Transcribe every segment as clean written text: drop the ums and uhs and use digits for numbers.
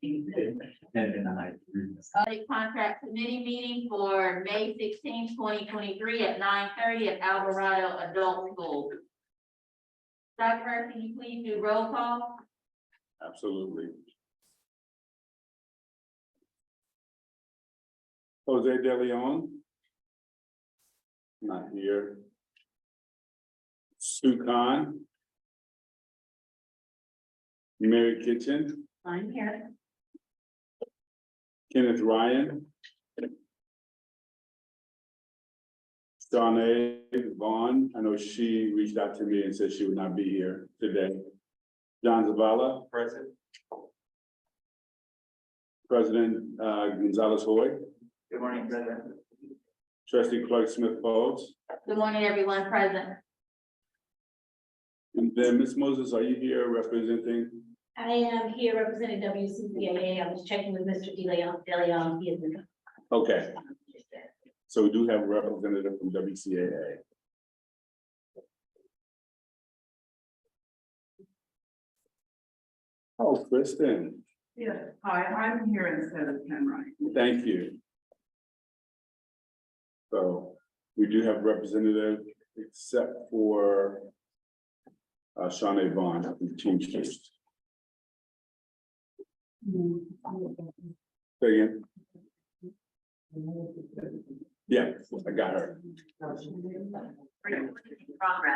Audit Contract Committee meeting for May 16, 2023 at 9:30 at Alvarado Adult School. Dr. Hurst, can you please do roll call? Absolutely. Jose De Leon. Not here. Sue Khan. Mary Kitchen, I'm here. Kenneth Ryan. Donna Vaughn, I know she reached out to me and said she would not be here today. John Zavala. Present. President Gonzalez Hoy. Good morning, President. Trustee Clark Smith Folds. Good morning, everyone present. And then Ms. Moses, are you here representing? I am here representing WCCAA. I was checking with Mr. De Leon. He is in. Okay, so we do have a representative from WCAA. Oh, Kristen, Yeah, hi, I'm here instead of Ken Wright. thank you. So we do have representative except for Shawnee Vaughn from Teamsters. Say again? Yeah, I got her.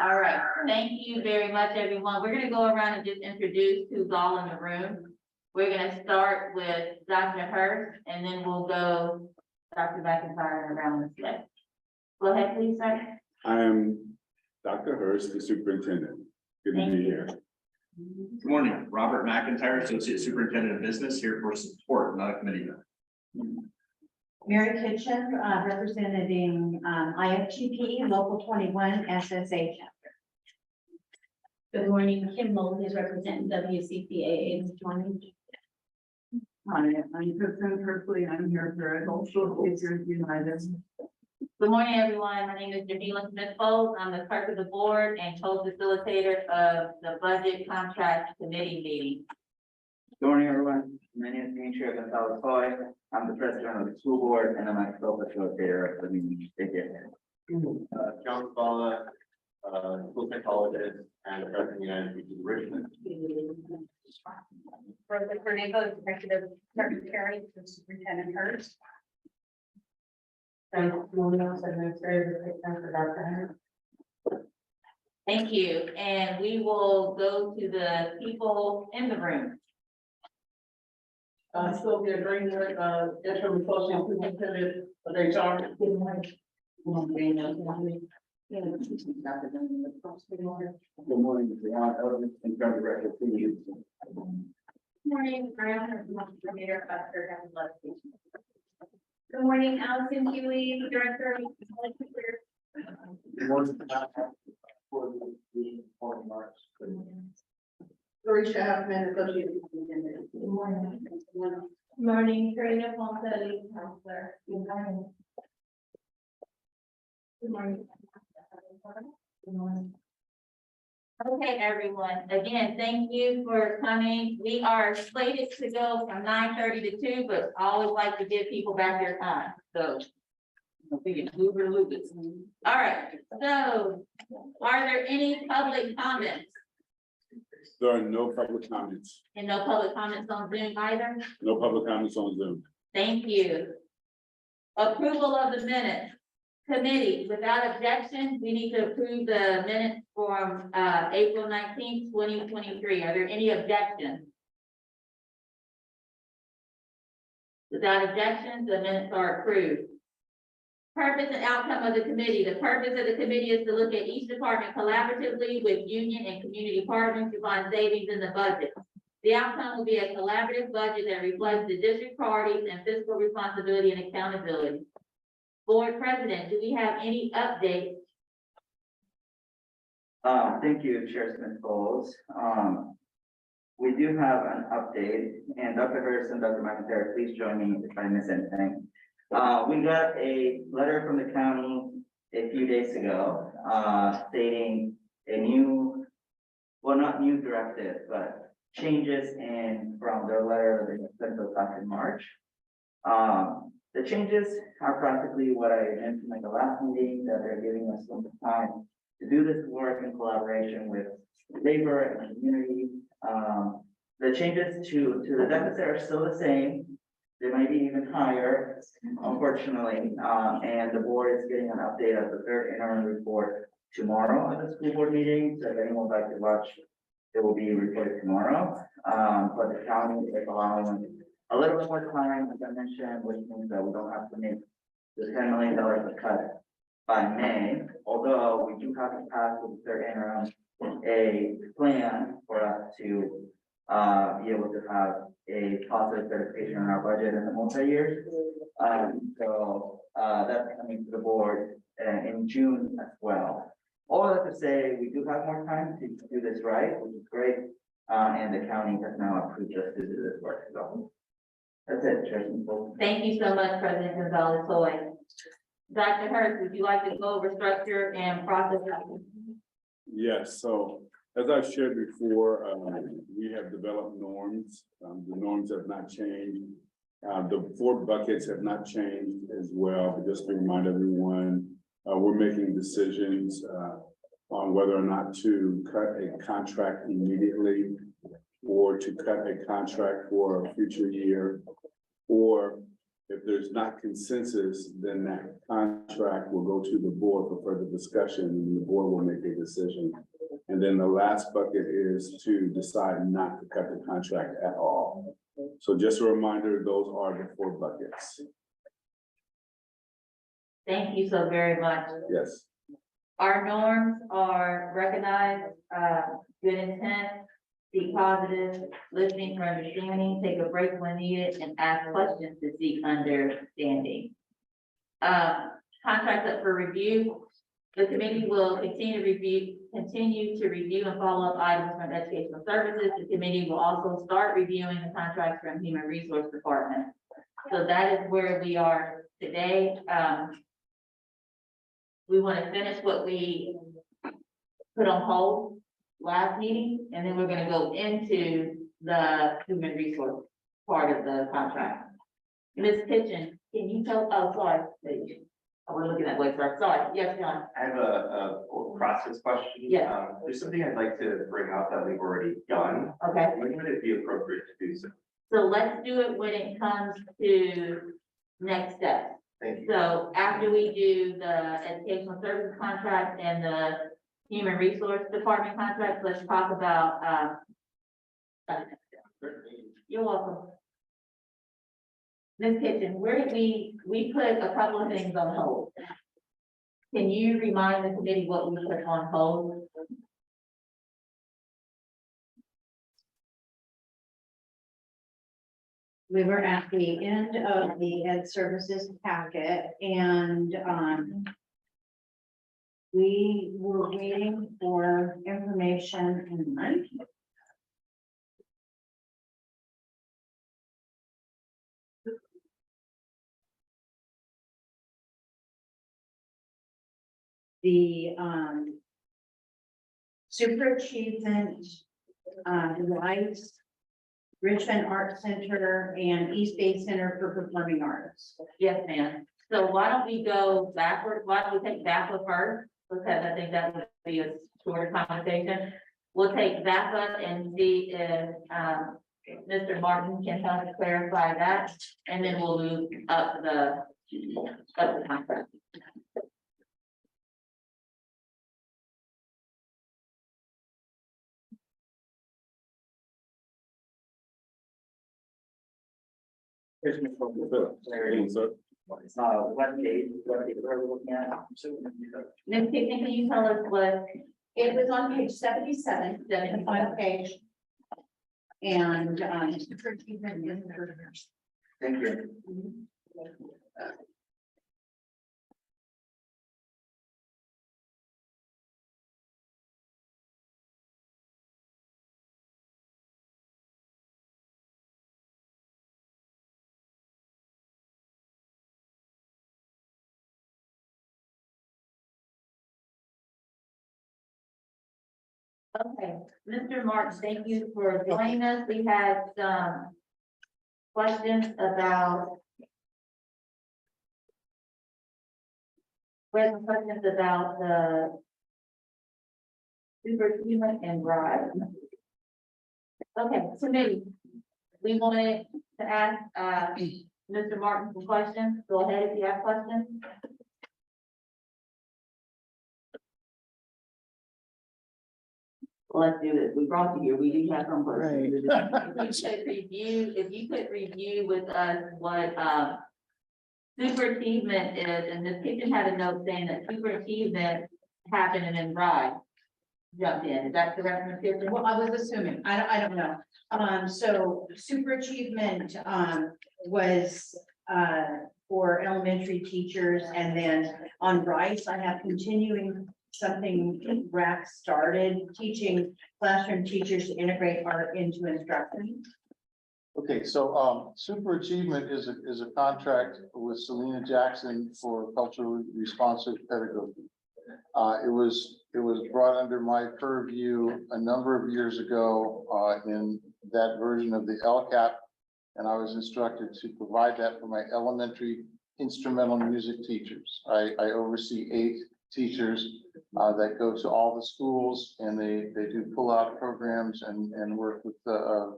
All right, thank you very much, everyone. We're gonna go around and just introduce who's all in the room. We're gonna start with Dr. Hurst, and then we'll go Dr. McIntyre around this way. Go ahead, please, sir. I am Dr. Hurst, the superintendent. Good to Thank be you. here. Good morning, Robert McIntyre, Associate Superintendent of Business, here for support, not a committee. Mary Kitchen, representing IFGP Local 21 SSA chapter. Good morning, Kim Moses, representing WCCAA. Hi, I'm Kristen Kirkley. I'm here for Adult School Teachers United. Good morning, everyone. My name is Jamila Smith Folds. I'm the clerk of the board and co-facilitator of the Budget Contract Committee meeting. Good morning, everyone. My name is Demetria Gonzalez Hoy. I'm the president of the school board and I'm a co-facilitator of the meeting. Thank you. John Zavala, school psychologist and the president of the United Teachers of Richmond. Rosa Fernando, Executive Secretary to Superintendent Hurst. Thank you. And we will go to the people in the room. Sylvia Greenwood, interim associate superintendent of HR. Good morning, Ron Ellis, interim director of seniors. Morning, Good morning, Allison Huey, Director of. Good morning. For the remarks. Marisha Huffman, associate superintendent. Good morning. Morning, Karina Ponce, counselor. Good morning. Good morning. Good morning. Okay, everyone. Again, thank you for coming. We are slated to go from 9:30 to 2, but I always like to give people back their time. So I think it's move or lose it. All right. So are there any public comments? There are no public comments, And no public comments on Zoom either? no public comments on Zoom. Thank you. Approval of the minutes. Committee, without objection, we need to approve the minutes from April 19th, 2023. Are there any objections? Without objections, the minutes are approved. Purpose and outcome of the committee. The purpose of the committee is to look at each department collaboratively with union and community partners to find savings in the budget. The outcome will be a collaborative budget that reflects the district priorities and fiscal responsibility and accountability. Board President, do we have any updates? Thank you, Chair Smith Bowles. We do have an update, and Dr. Hurst and Dr. McIntyre, please join me if I miss anything. We got a letter from the county a few days ago, stating a new, well, not new directive, but changes in from their letter they sent back in March. The changes are practically what I mentioned at the last meeting, that they're giving us some time to do this work in collaboration with labor and community. The changes to the deficit are still the same. They might be even higher, unfortunately, and the board is getting an update of the third interim report tomorrow at the school board meeting, so if anyone would like to watch, it will be reported tomorrow. But the county is allowing a little bit more time, as I mentioned, which means that we don't have to make the $10 million cut by May, although we do have to pass with the third interim a plan for us to be able to have a positive certification in our budget in the multi-year. So that's coming to the board in June as well. All that to say, we do have more time to do this right, which is great. And the county has now approved us to do this work. So that's it, Chairman. Thank you so much, President Gonzalez Hoy. Dr. Hurst, would you like to go over structure and process? Yes, so as I've shared before, we have developed norms. The norms have not changed. The 4 buckets have not changed as well, but just to remind everyone, we're making decisions on whether or not to cut a contract immediately or to cut a contract for a future year. Or if there's not consensus, then that contract will go to the board for further discussion and the board will make a decision. And then the last bucket is to decide not to cut the contract at all. So just a reminder, those are the 4 buckets. Thank you so very much. Yes. Our norms are recognized, good intent, be positive, listening for understanding, take a break when needed, and ask questions to seek understanding. Contracts up for review. The committee will continue to review and follow up items from educational services. The committee will also start reviewing the contracts from Human Resource Department. So that is where we are today. We want to finish what we put on hold last meeting, and then we're gonna go into the human resource part of the contract. Ms. Kitchen, can you tell, oh, sorry, I was looking at wait, sorry, yes, John. I have a process question. Yeah. There's something I'd like to bring up that we've already done. Okay, When would it be appropriate to do so? so let's do it when it comes to next steps. Thank you. So after we do the educational services contract and the human resource department contract, let's talk about, you're welcome. Ms. Kitchen, where did we put a couple of things on hold? Can you remind the committee what we put on hold? We were at the end of the ed services packet and, we were waiting for information and the, super achievement, Lights, Richmond Art Center and East Bay Center for Performing Arts. Yes, ma'am. So why don't we go backward? Why don't we take VAPA first? Because I think that would be a shorter conversation. We'll take VAPA and see if, Mr. Martin can help us clarify that, and then we'll move up the contract. Here's Ms. So, What page are we looking at? Ms. Kitchen, can you tell us what, It was on page 77, the final page. And, super achievement is the Thank you. okay, Mr. Martin, thank you for joining us. We had some questions about? Questions about the superachievement and RISE? Okay, committee, we wanted to ask, Mr. Martin some questions. Go ahead if you have questions. Well, let's do this. We brought you here. We do have some questions. If you could review with us what, superachievement is, and Ms. Kitchen had a note saying that superachievement happened and then RISE jumped in. Is that correct, Ms. Kitchen? Well, I was assuming, I don't know. So super achievement, was, for elementary teachers, and then on Rice, I have continuing something RAC started, teaching classroom teachers to integrate art into instruction. Okay, so super achievement is a contract with Selena Jackson for culturally responsive pedagogy. It was brought under my purview a number of years ago in that version of the LCAP. And I was instructed to provide that for my elementary instrumental music teachers. I oversee 8 teachers that go to all the schools, and they do pull-out programs and work with a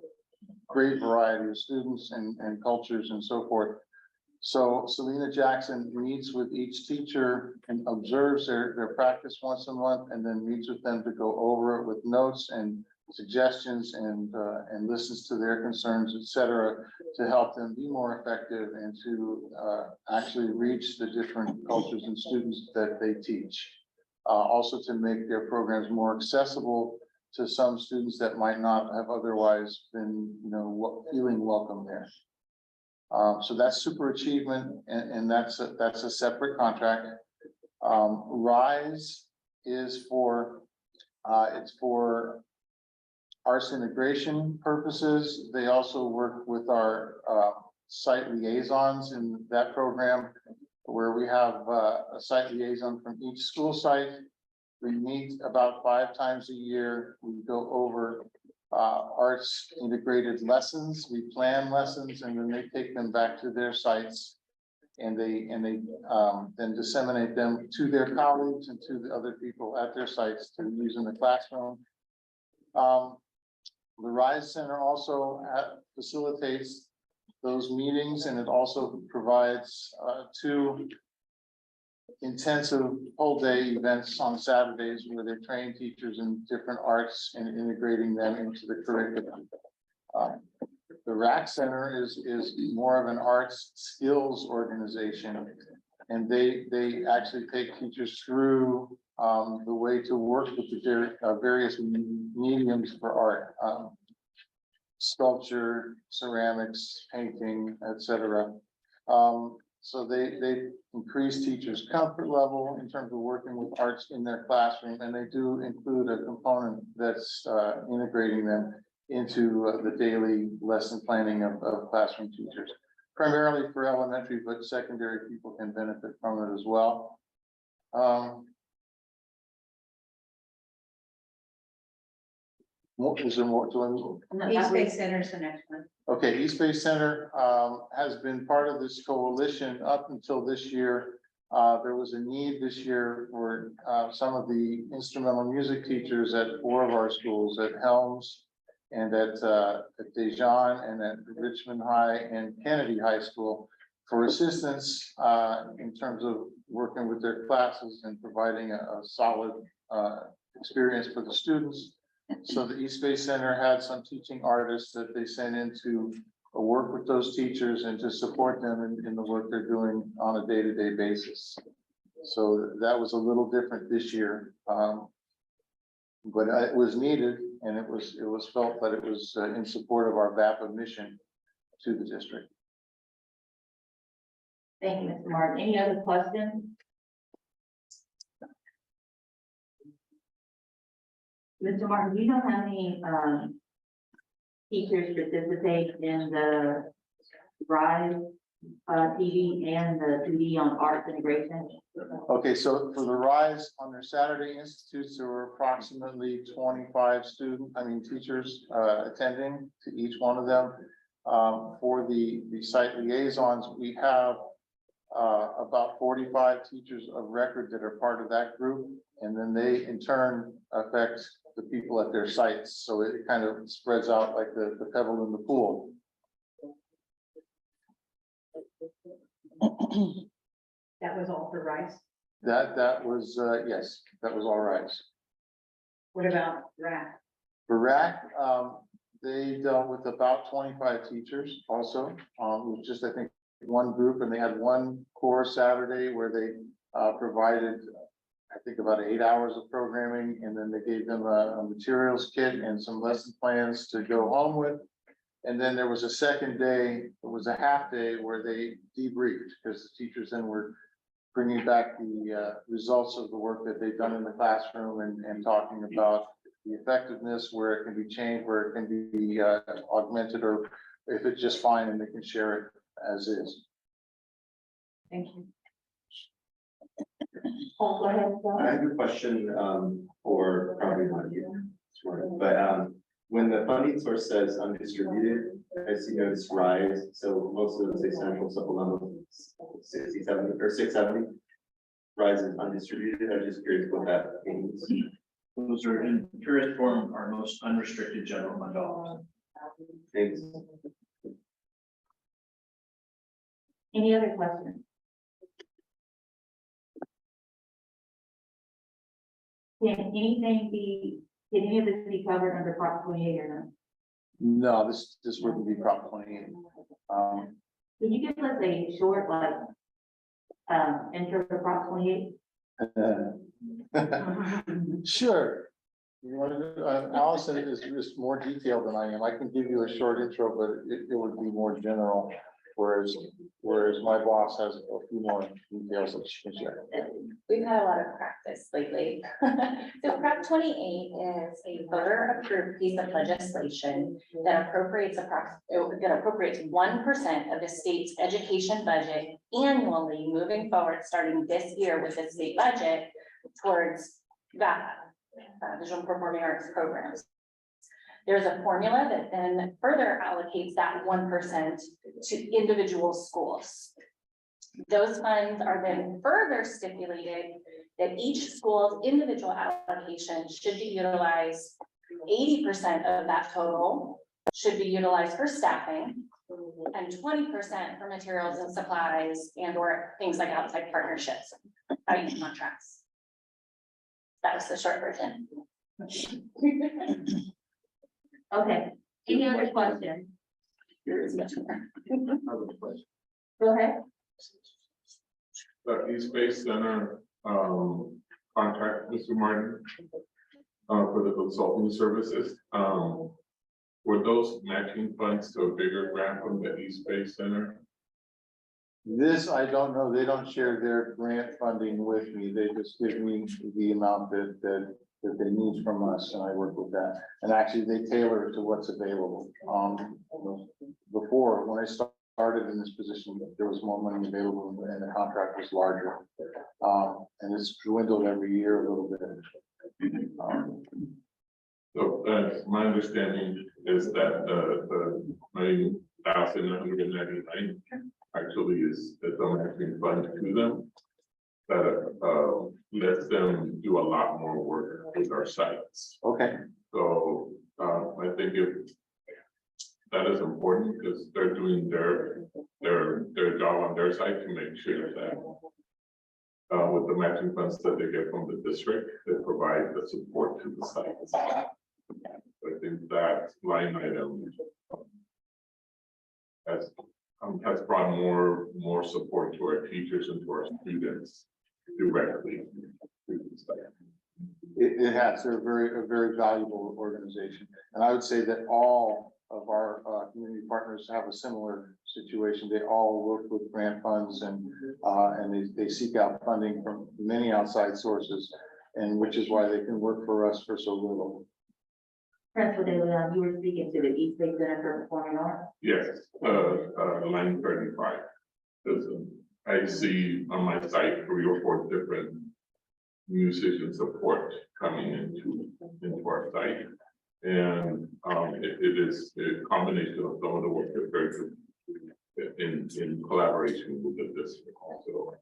great variety of students and cultures and so forth. So Selena Jackson meets with each teacher and observes their practice once a month, and then meets with them to go over it with notes and suggestions and listens to their concerns, et cetera, to help them be more effective and to actually reach the different cultures and students that they teach. Also to make their programs more accessible to some students that might not have otherwise been, feeling welcome there. So that's super achievement, and that's a separate contract. RISE is for, it's for arts integration purposes. They also work with our site liaisons in that program, where we have a site liaison from each school site. We meet about 5 times a year. We go over arts integrated lessons. We plan lessons, and then they take them back to their sites, and they then disseminate them to their colleagues and to the other people at their sites to use in the classroom. The RISE Center also facilitates those meetings, and it also provides 2 intensive whole day events on Saturdays where they train teachers in different arts and integrating them into the curriculum. The RAC Center is more of an arts skills organization, and they actually take teachers through the way to work with the various mediums for art, sculpture, ceramics, painting, etc. So they increase teachers' comfort level in terms of working with arts in their classroom, and they do include a component that's integrating them into the daily lesson planning of classroom teachers, primarily for elementary, but secondary people can benefit from it as well. Is there more to it? East Bay Center is the next one. Okay, East Bay Center has been part of this coalition up until this year. There was a need this year for some of the instrumental music teachers at 4 of our schools, at Helms and at Dejan and at Richmond High and Kennedy High School, for assistance in terms of working with their classes and providing a solid experience for the students. So the East Bay Center had some teaching artists that they sent in to work with those teachers and to support them in the work they're doing on a day-to-day basis. So that was a little different this year. But it was needed, and it was felt that it was in support of our VAPA mission to the district. Thank you, Mr. Martin. Any other questions? Mr. Martin, do you know how many teachers participate in the RISE TV and the 2D on arts integration? Okay, so for the RISE on their Saturday institutes, there were approximately 25 teachers attending to each one of them. For the site liaisons, we have about 45 teachers of record that are part of that group. And then they in turn affect the people at their sites. So it kind of spreads out like the pebble in the pool. That was all for Rice. That was, yes, that was all right. What about RAC? For RAC, they dealt with about 25 teachers also. It was just, I think, one group, and they had one core Saturday where they provided, I think, about 8 hours of programming, and then they gave them a materials kit and some lesson plans to go home with. And then there was a second day, it was a half day where they debriefed, because the teachers then were bringing back the results of the work that they've done in the classroom and talking about the effectiveness, where it can be changed, where it can be augmented, or if it's just fine and they can share it as is. Thank you. Oh, go ahead. I have a question, for probably not you, but, when the funding source says undistributed, I see notice rise, so most of them say central supplemental 67 or 670. Rise is undistributed, I'm just curious what that means. Those are in purest form, our most unrestricted general fund dollars. Thanks. Any other questions? Can any of this be covered under Prop 28 or not? No, this wouldn't be Prop 28. Can you give us a short, intro to Prop 28? Sure. You want to, Allison is just more detailed than I am. I can give you a short intro, but it would be more general. Whereas my boss has a few more details that she can share. We've had a lot of practice lately. So Prop 28 is a voter approved piece of legislation that appropriates 1% of the state's education budget annually moving forward, starting this year with the state budget towards VAPA, visual performing arts programs. There's a formula that then further allocates that 1% to individual schools. Those funds are then further stipulated that each school's individual allocation should be utilized. 80% of that total should be utilized for staffing and 20% for materials and supplies and or things like outside partnerships, i.e. contracts. That was the short version. Okay, any other questions? There is much more. Go ahead. The East Bay Center, contract, Mr. Martin, for the consulting services, were those matching funds to a bigger grant from the East Bay Center? This, I don't know. They don't share their grant funding with me. They just give me the amount that they need from us, and I work with that. And actually, they tailor it to what's available. Before, when I started in this position, there was more money available and the contract was larger. And it's dwindled every year a little bit. So, my understanding is that the 9,199 actually is the matching fund to them. That lets them do a lot more work with our sites. Okay. So I think that is important because they're doing their job on their side to make sure that with the matching funds that they get from the district, they provide the support to the sites. I think that line item has brought more support to our teachers and to our students directly. It has, they're a very valuable organization. And I would say that all of our community partners have a similar situation. They all work with grant funds and they seek out funding from many outside sources, and which is why they can work for us for so little. Principal De Leon, you were speaking to the East Bay Center for Performing Arts. Yes, line 35. Because I see on my site 3 or 4 different musician support coming into our site. And, it is a combination of some of the work that very good in collaboration with the district also.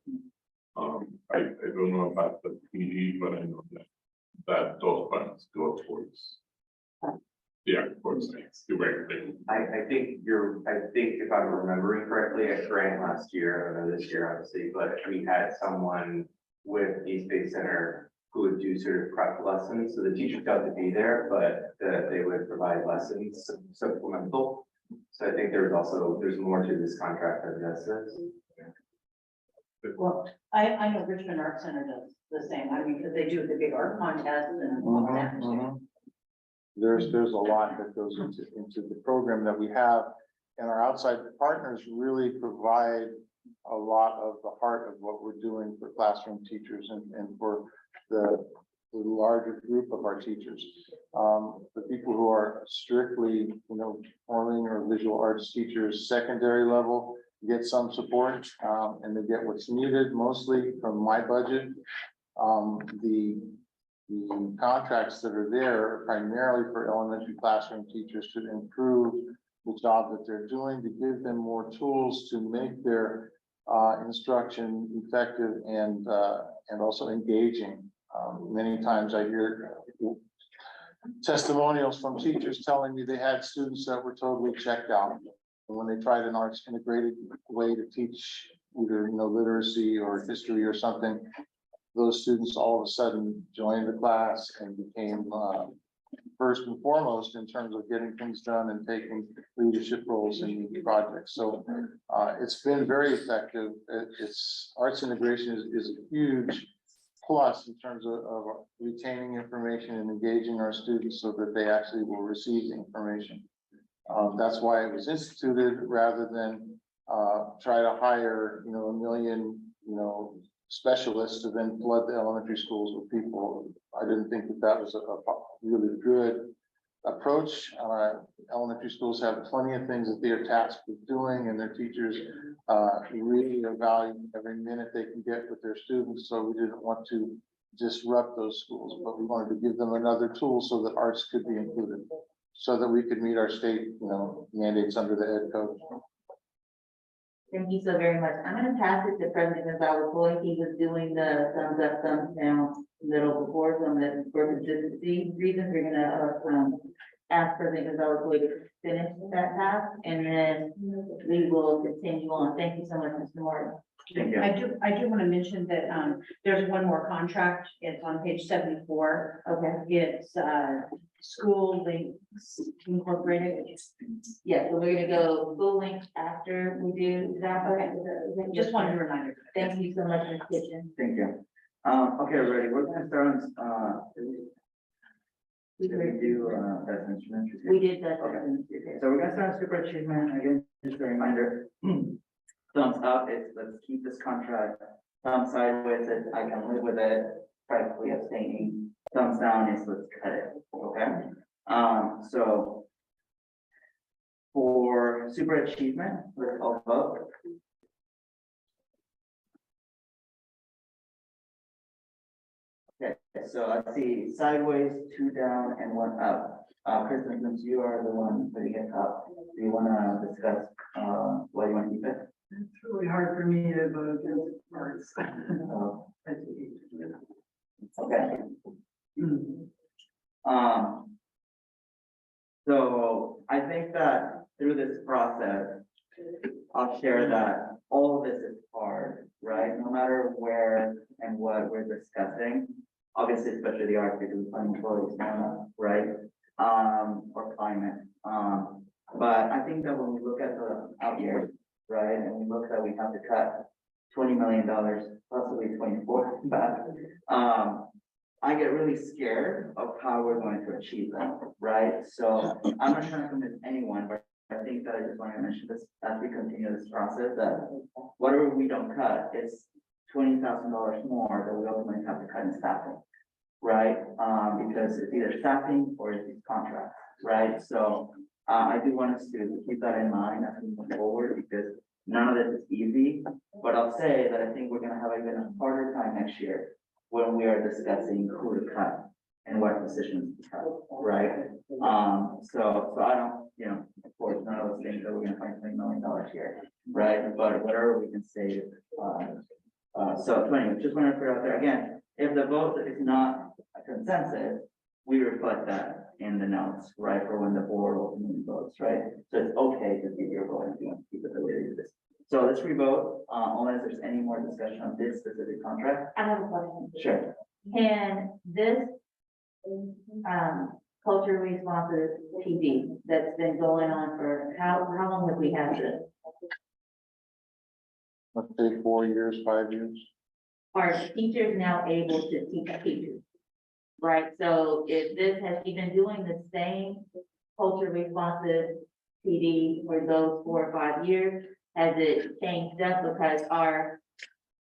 I don't know about the PD, but I know that those funds go towards. Yeah, towards the right thing. I think if I'm remembering correctly, at Grant last year, I don't know this year obviously, but we had someone with East Bay Center who would do sort of prep lessons, so the teachers got to be there, but they would provide lessons supplemental. So I think there's more to this contract than just this. Well, I know Richmond Art Center does the same, I mean, because they do the big art contest and all that. There's a lot that goes into the program that we have, and our outside partners really provide a lot of the heart of what we're doing for classroom teachers and for the larger group of our teachers. The people who are strictly, performing or visual arts teachers, secondary level, get some support, and they get what's needed, mostly from my budget. The contracts that are there are primarily for elementary classroom teachers to improve the job that they're doing, to give them more tools to make their instruction effective and also engaging. Many times I hear testimonials from teachers telling me they had students that were totally checked out. And when they tried an arts integrated way to teach either, literacy or history or something, those students all of a sudden joined the class and became first and foremost in terms of getting things done and taking leadership roles in projects. So it's been very effective. Arts integration is a huge plus in terms of retaining information and engaging our students so that they actually will receive the information. That's why it was instituted rather than try to hire, a million, specialists to then flood the elementary schools with people. I didn't think that was a really good approach. Elementary schools have plenty of things that they are tasked with doing, and their teachers really are valuing every minute they can get with their students. So we didn't want to disrupt those schools, but we wanted to give them another tool so that arts could be included, so that we could meet our state, mandates under the ed code. Thank you so very much. I'm gonna pass it to President Gonzalez. He was doing the thumbs up, thumbs down little before, so that for consistency reasons, we're gonna ask President Gonzalez to finish that task, and then we will continue on. Thank you so much, Mr. Moore. Thank you. I do want to mention that there's one more contract. It's on page 74. Okay, It's School Links Incorporated. yeah, so we're gonna go full length after we do that. Okay. Just wanted to remind you. Thank you so much, Ms. Kitchen. Thank you. Okay, ready, we're gonna start on, did we do, best instrument? We did that. Okay. So we're gonna start on super achievement, again, just a reminder. Thumbs up, let's keep this contract. Thumbs sideways, I can live with it, practically abstaining. Thumbs down is let's cut it, okay? So for super achievement, let's all vote. Okay, so let's see, sideways, 2 down and 1 up. Kristen, since you are the one putting it up, do you wanna discuss, why you wanna keep it? It's really hard for me to vote against arts. Okay. So I think that through this process, I'll share that all of this is hard, right? No matter where and what we're discussing, obviously, especially the arts, because unemployed is not, right? Or climate. But I think that when we look at the out years, right, and we look that we have to cut $20 million, possibly 24, but I get really scared of how we're going to achieve that, right? So I'm not trying to convince anyone, but I think that I just want to mention this as we continue this process, that whatever we don't cut, it's $20,000 more that we ultimately have to cut in staffing, right? Because it's either staffing or it's contracts, right? So I do want us to keep that in mind as we move forward, because none of this is easy. But I'll say that I think we're gonna have even a harder time next year when we are discussing who to cut, and what decisions to cut, right? So I don't, you know, of course, none of us think that we're gonna find $20 million here, right? But whatever we can save, so anyway, just wanna put it out there again, if the vote is not a consensus, we reflect that in the notes, right, for when the board ultimately votes, right? So it's okay to keep your vote if you want to keep it the way it is. So let's revote, unless there's any more discussion on this specific contract. I have a question. Sure. Can this, culture responsive TV that's been going on for, how long have we had this? Let's say 4 years, 5 years. Are teachers now able to teach teachers? Right, so if this, has she been doing the same culture responsive PD for those 4 or 5 years? Has it changed up because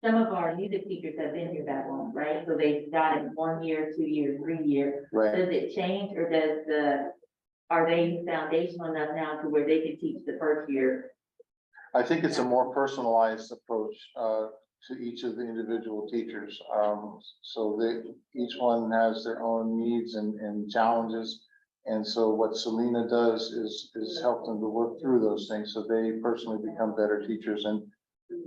some of our music teachers have been here that long, right? So they've got it 1 year, 2 years, 3 years. Right. Does it change or are they foundational enough now to where they can teach the first year? I think it's a more personalized approach to each of the individual teachers. So each one has their own needs and challenges. And so what Selena does is help them to work through those things so they personally become better teachers. And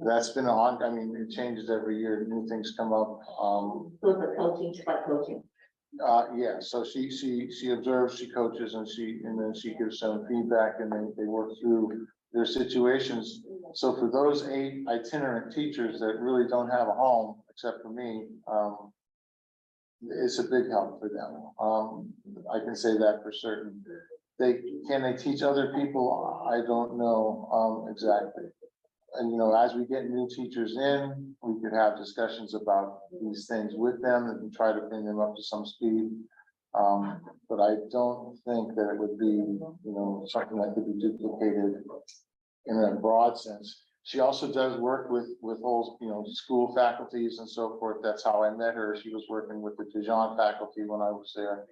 that's been I mean, it changes every year, new things come up. So it's a coaching, just like coaching. Yeah, so she observes, she coaches, and then she gives some feedback, and they work through their situations. So for those 8 itinerant teachers that really don't have a home, except for me, it's a big help for them. I can say that for certain. Can they teach other people? I don't know, exactly. And, you know, as we get new teachers in, we could have discussions about these things with them and try to bring them up to some speed. But I don't think that it would be, you know, something that could be duplicated in a broad sense. She also does work with whole, you know, school faculties and so forth. That's how I met her. She was working with the Dijon faculty when I was there.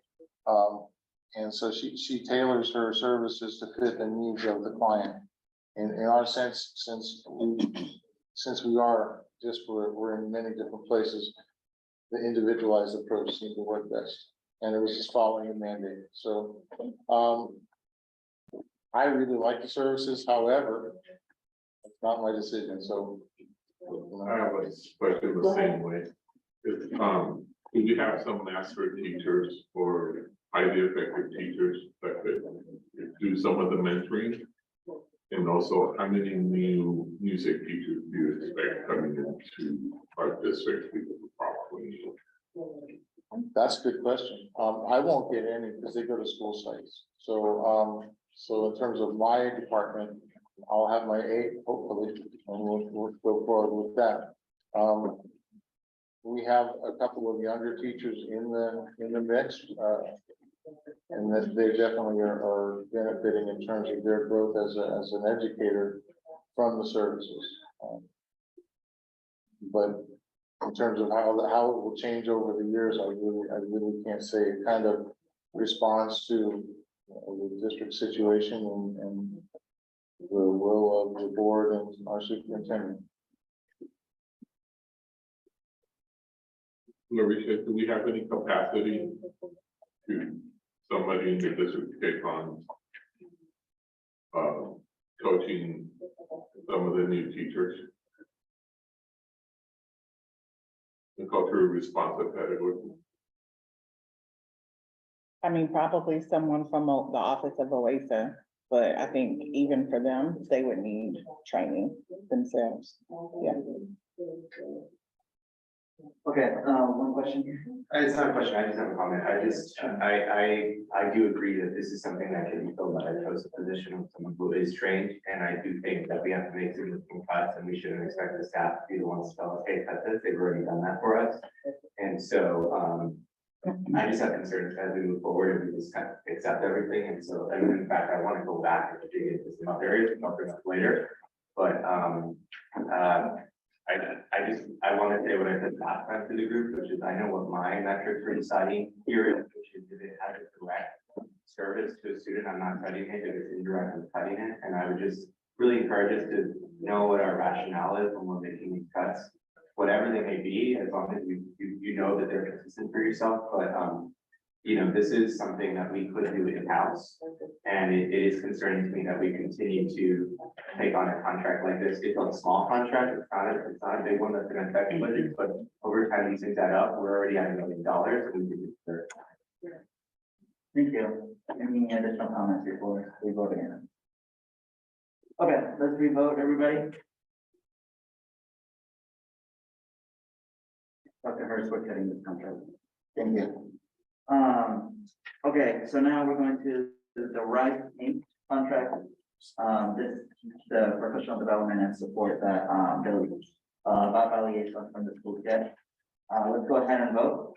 And so she tailors her services to fit the needs of the client. In our sense, since we are disparate, we're in many different places, the individualized approach seemed to work best. And it was just following a mandate. So, I really like the services, however, it's not my decision, so. I have a question the same way. If, do you have some master teachers or highly effective teachers that could do some of the mentoring? And also, how many new music teachers do you expect coming into our district because we probably need? That's a good question. I won't get any because they go to school sites. So, so in terms of my department, I'll have my 8, hopefully, and we'll go forward with that. We have a couple of younger teachers in the mix, and that they definitely are benefiting in terms of their growth as an educator from the services. But in terms of how it will change over the years, I really can't say. It kind of responds to the district situation and the will of the board and our superintendent. Larisha, do we have any capacity to somebody in the district to take on coaching some of the new teachers? The culturally responsive pedagogy. I mean, probably someone from the office of OASA, but I think even for them, they would need training themselves. Yeah. Okay, one question here. It's not a question, I just have a comment. I do agree that this is something that can be filled by a chosen position of someone who is trained. And I do think that we have to make significant cuts and we shouldn't expect the staff to be the ones to tell us, hey, cut this. They've already done that for us. And so, I just have concerns as we move forward and we just kind of accept everything. And so, and in fact, I want to go back and dig into some other areas, and I'll bring up later. But, I want to say what I said last time to the group, which is I know what my metric for deciding here is, which is if it has a direct service to a student, I'm not cutting it, if it's indirect, I'm cutting it. And I would just really encourage us to know what our rationale is when we're making these cuts, whatever they may be, as long as you know that they're consistent for yourself. But you know, this is something that we could do in-house. And it is concerning to me that we continue to take on a contract like this. It's a small contract, it's not a big one that's gonna affect budget, but over time, these things add up. We're already at $1 million. And we can consider. Thank you. Any additional comments before we vote again? Okay, let's revote, everybody. Dr. Hurst, we're cutting this contract. Thank you. Okay, so now we're going to the Rise Inc. contract. This, the professional development and support that, about allegations from the school get. Let's go ahead and vote.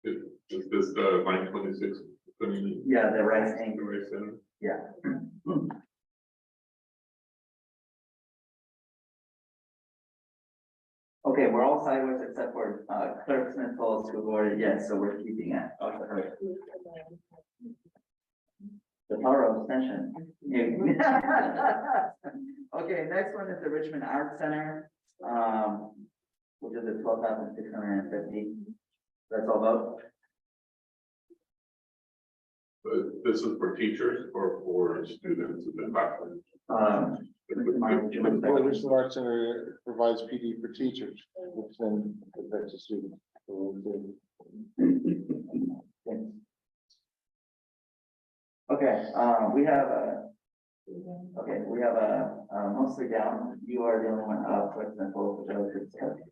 Is this the 926? Yeah, the Rise Inc. The Rice Center? Yeah. Okay, we're all sideways except for Clerk Smith Falls, who voted yes, so we're keeping it. The power of abstention. Okay, next one is the Richmond Art Center, which is the 12,650. Let's all vote. But this is for teachers or for students in the classroom? Well, Richmond Arts Center provides PD for teachers, which then affects the students. Okay, we have a mostly down. You are the only one up, for example, which I was discussing.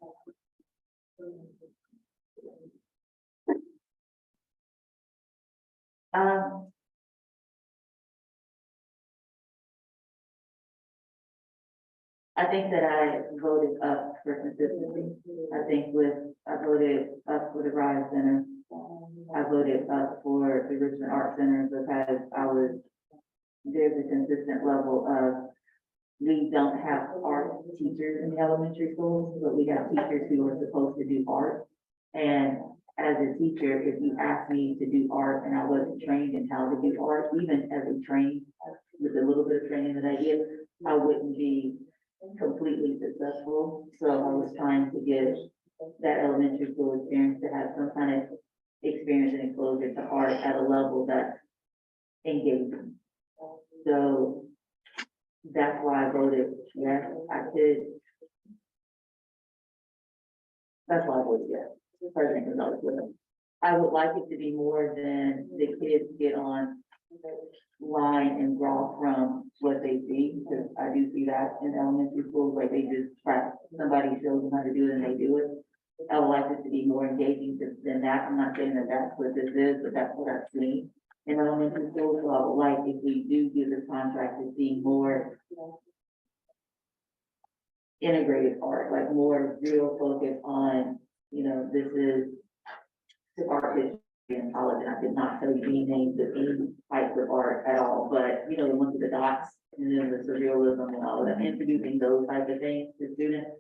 I think that I voted up for consistency. I voted up for the Rise Center. I voted up for the Richmond Art Center because there's a consistent level of, we don't have art teachers in the elementary schools, but we have teachers who are supposed to do art. And as a teacher, if you asked me to do art and I wasn't trained in how to do art, even as a trained, with a little bit of training that I did, I wouldn't be completely successful. So I was trying to get that elementary school experience to have some kind of experience and exposure to art at a level that's engaging. So that's why I voted yes. That's why I voted yes. President Gonzalez with them. I would like it to be more than the kids get on line and draw from what they see, because I do see that in elementary schools, where they just try, somebody shows them how to do it and they do it. I would like it to be more engaging than that. I'm not saying that that's what this is, but that's what I've seen in elementary schools. So I would like, if we do this contract, to see more integrated art, like more real focus on, this is art history in college, and I did not tell you any names of any types of art at all, but, the ones with the dots, and then the surrealism and all of that, introducing those type of things to students,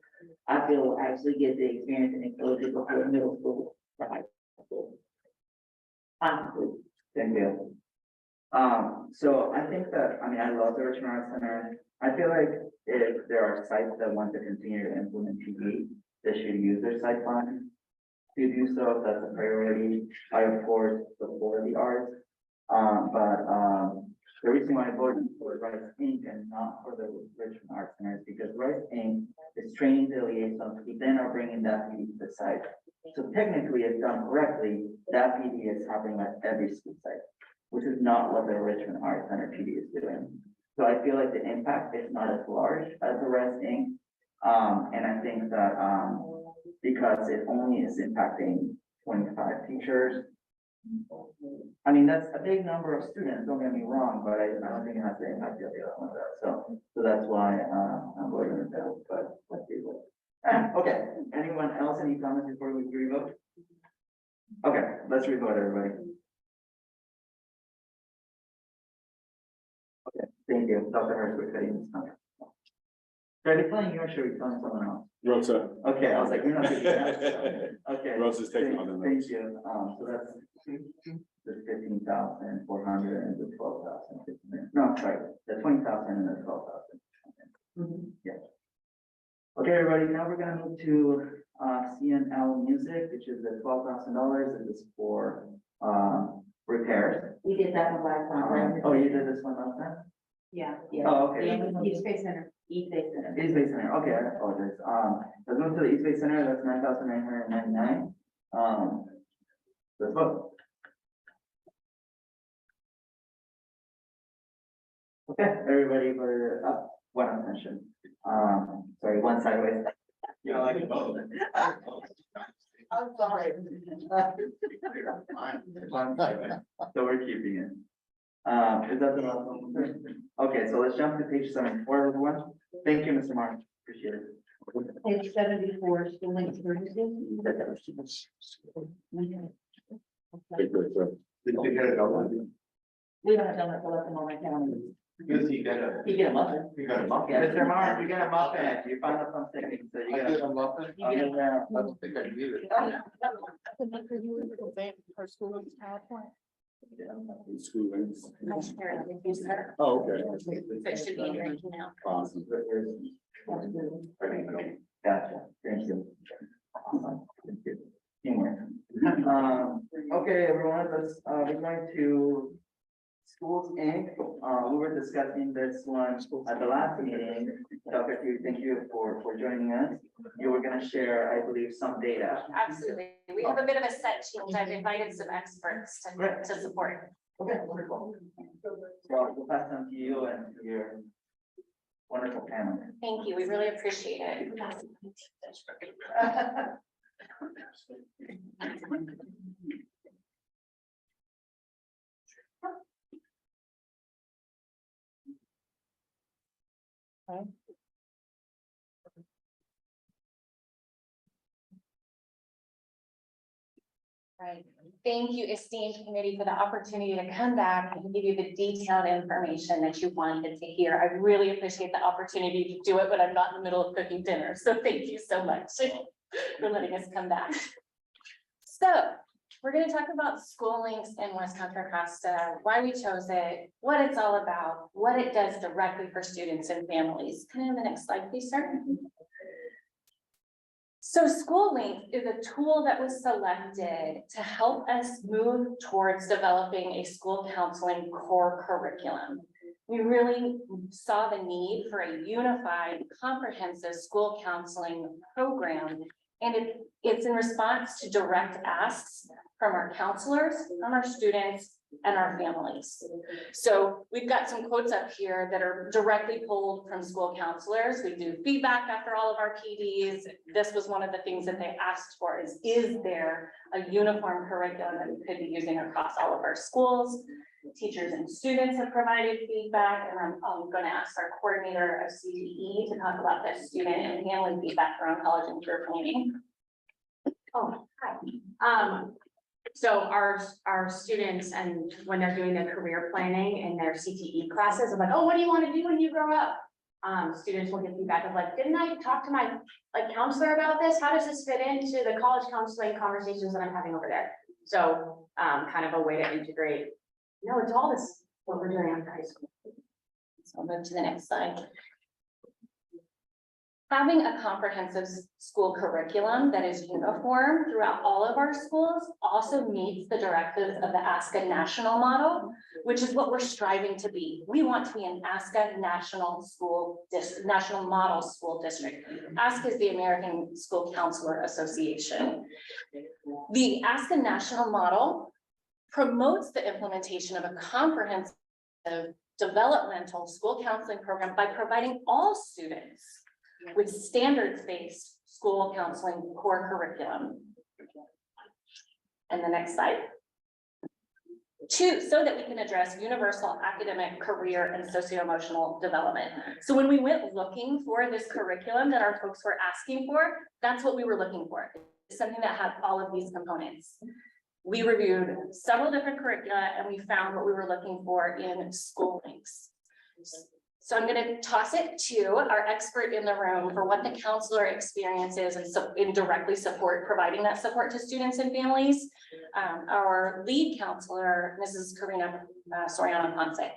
I feel will actually get the experience and exposure before middle school, or high school. Thank you. So I think that, I love the Richmond Arts Center. I feel like if there are sites that want to continue to implement PD, they should use their site plan to do so. If that's a priority, I of course support the arts. The reason why I voted for Rice Inc. and not for the Richmond Arts Center is because Rice Inc. is training the liaisons, we then are bringing that PD to the site. So technically, if done correctly, that PD is happening at every school site, which is not what the Richmond Arts Center PD is doing. So I feel like the impact is not as large as the Rice Inc. And I think that, because it only is impacting 25 teachers. That's a big number of students, don't get me wrong, but I don't think it has the impact of the other one does. So that's why, I'm voting it down, but let's see what. Okay, anyone else, any comments before we revote? Okay, let's revote, everybody. Okay, thank you, Dr. Hurst, we're cutting this contract. Should I be telling you or should we be telling someone else? Rosa. Okay, I was like, you're not doing that. Okay. Rosa's taking on the Thank notes. you. So that's the 15,400 and the 12,000. No, sorry, the 20,000 and the 12,000. Yeah. Okay, everybody, now we're gonna move to CNL Music, which is the $12,000. It is for, repairs. We did that one last time, right? Oh, you did this one last time? Yeah. Oh, okay. East Bay Center. East Bay Center. East Bay Center, okay, I apologize. Let's move to the East Bay Center, that's 9,999. Let's vote. Okay, everybody for up, one abstention. Sorry, one sideways. You know, like, oh. I'm sorry. One sideways. So we're keeping it. Is that the last one? Okay, so let's jump to page 74, everyone. Thank you, Mr. Mark, appreciate it. Page 74, school link services. Take this, Did you get it all? We don't have done that for the moment, county. Because you got a, You get a muffin. you got a muffin. Mr. Mark, you got a muffin, you found out something, so you I got did a. a muffin. Oh, yeah. I don't think I need it. school links. Sir. Oh, okay. So it should be in your email. Awesome. Gotcha, thank you. Awesome. Thank you. Teamwork. Okay, everyone, let's, we're going to Schools Inc. We were discussing this one at the last meeting. Dr. Hugh, thank you for joining us. You were gonna share, I believe, some data. Absolutely. We have a bit of a set change. I've invited some experts to support. Okay, wonderful. Well, we'll pass on to you and to your wonderful panel. Thank you. We really appreciate it. Right. Thank you, esteemed committee, for the opportunity to come back and give you the detailed information that you wanted to hear. I really appreciate the opportunity to do it when I'm not in the middle of cooking dinner. So thank you so much for letting us come back. So we're going to talk about School Links in West Contra Costa, why we chose it, what it's all about, what it does directly for students and families. Can I have the next slide, please, sir? So School Link is a tool that was selected to help us move towards developing a school counseling core curriculum. We really saw the need for a unified, comprehensive school counseling program. And it's in response to direct asks from our counselors, from our students, and our families. So we've got some quotes up here that are directly pulled from school counselors. We do feedback after all of our PDs. This was one of the things that they asked for is there a uniform curriculum that we could be using across all of our schools? Teachers and students have provided feedback, and I'm going to ask our coordinator of CTE to talk about the student and family feedback around college and career planning. Oh, hi. So our students, and when they're doing their career planning in their CTE classes, I'm like, oh, what do you want to do when you grow up? Students will get feedback of like, didn't I talk to my counselor about this? How does this fit into the college counseling conversations that I'm having over there? So kind of a way to integrate, it's all this, what we're doing after high school. So I'll move to the next slide. Having a comprehensive school curriculum that is uniform throughout all of our schools also meets the directives of the ASCA national model, which is what we're striving to be. We want to be an ASCA national model school district. ASCA is the American School Counselor Association. The ASCA national model promotes the implementation of a comprehensive developmental school counseling program by providing all students with standards-based school counseling core curriculum. And the next slide. So that we can address universal academic, career, and socio-emotional development. So when we went looking for this curriculum that our folks were asking for, that's what we were looking for. It's something that had all of these components. We reviewed several different curricula and we found what we were looking for in School Links. So I'm going to toss it to our expert in the room for what the counselor experience is and directly providing that support to students and families. Our lead counselor, Mrs. Karina Soriano Ponce.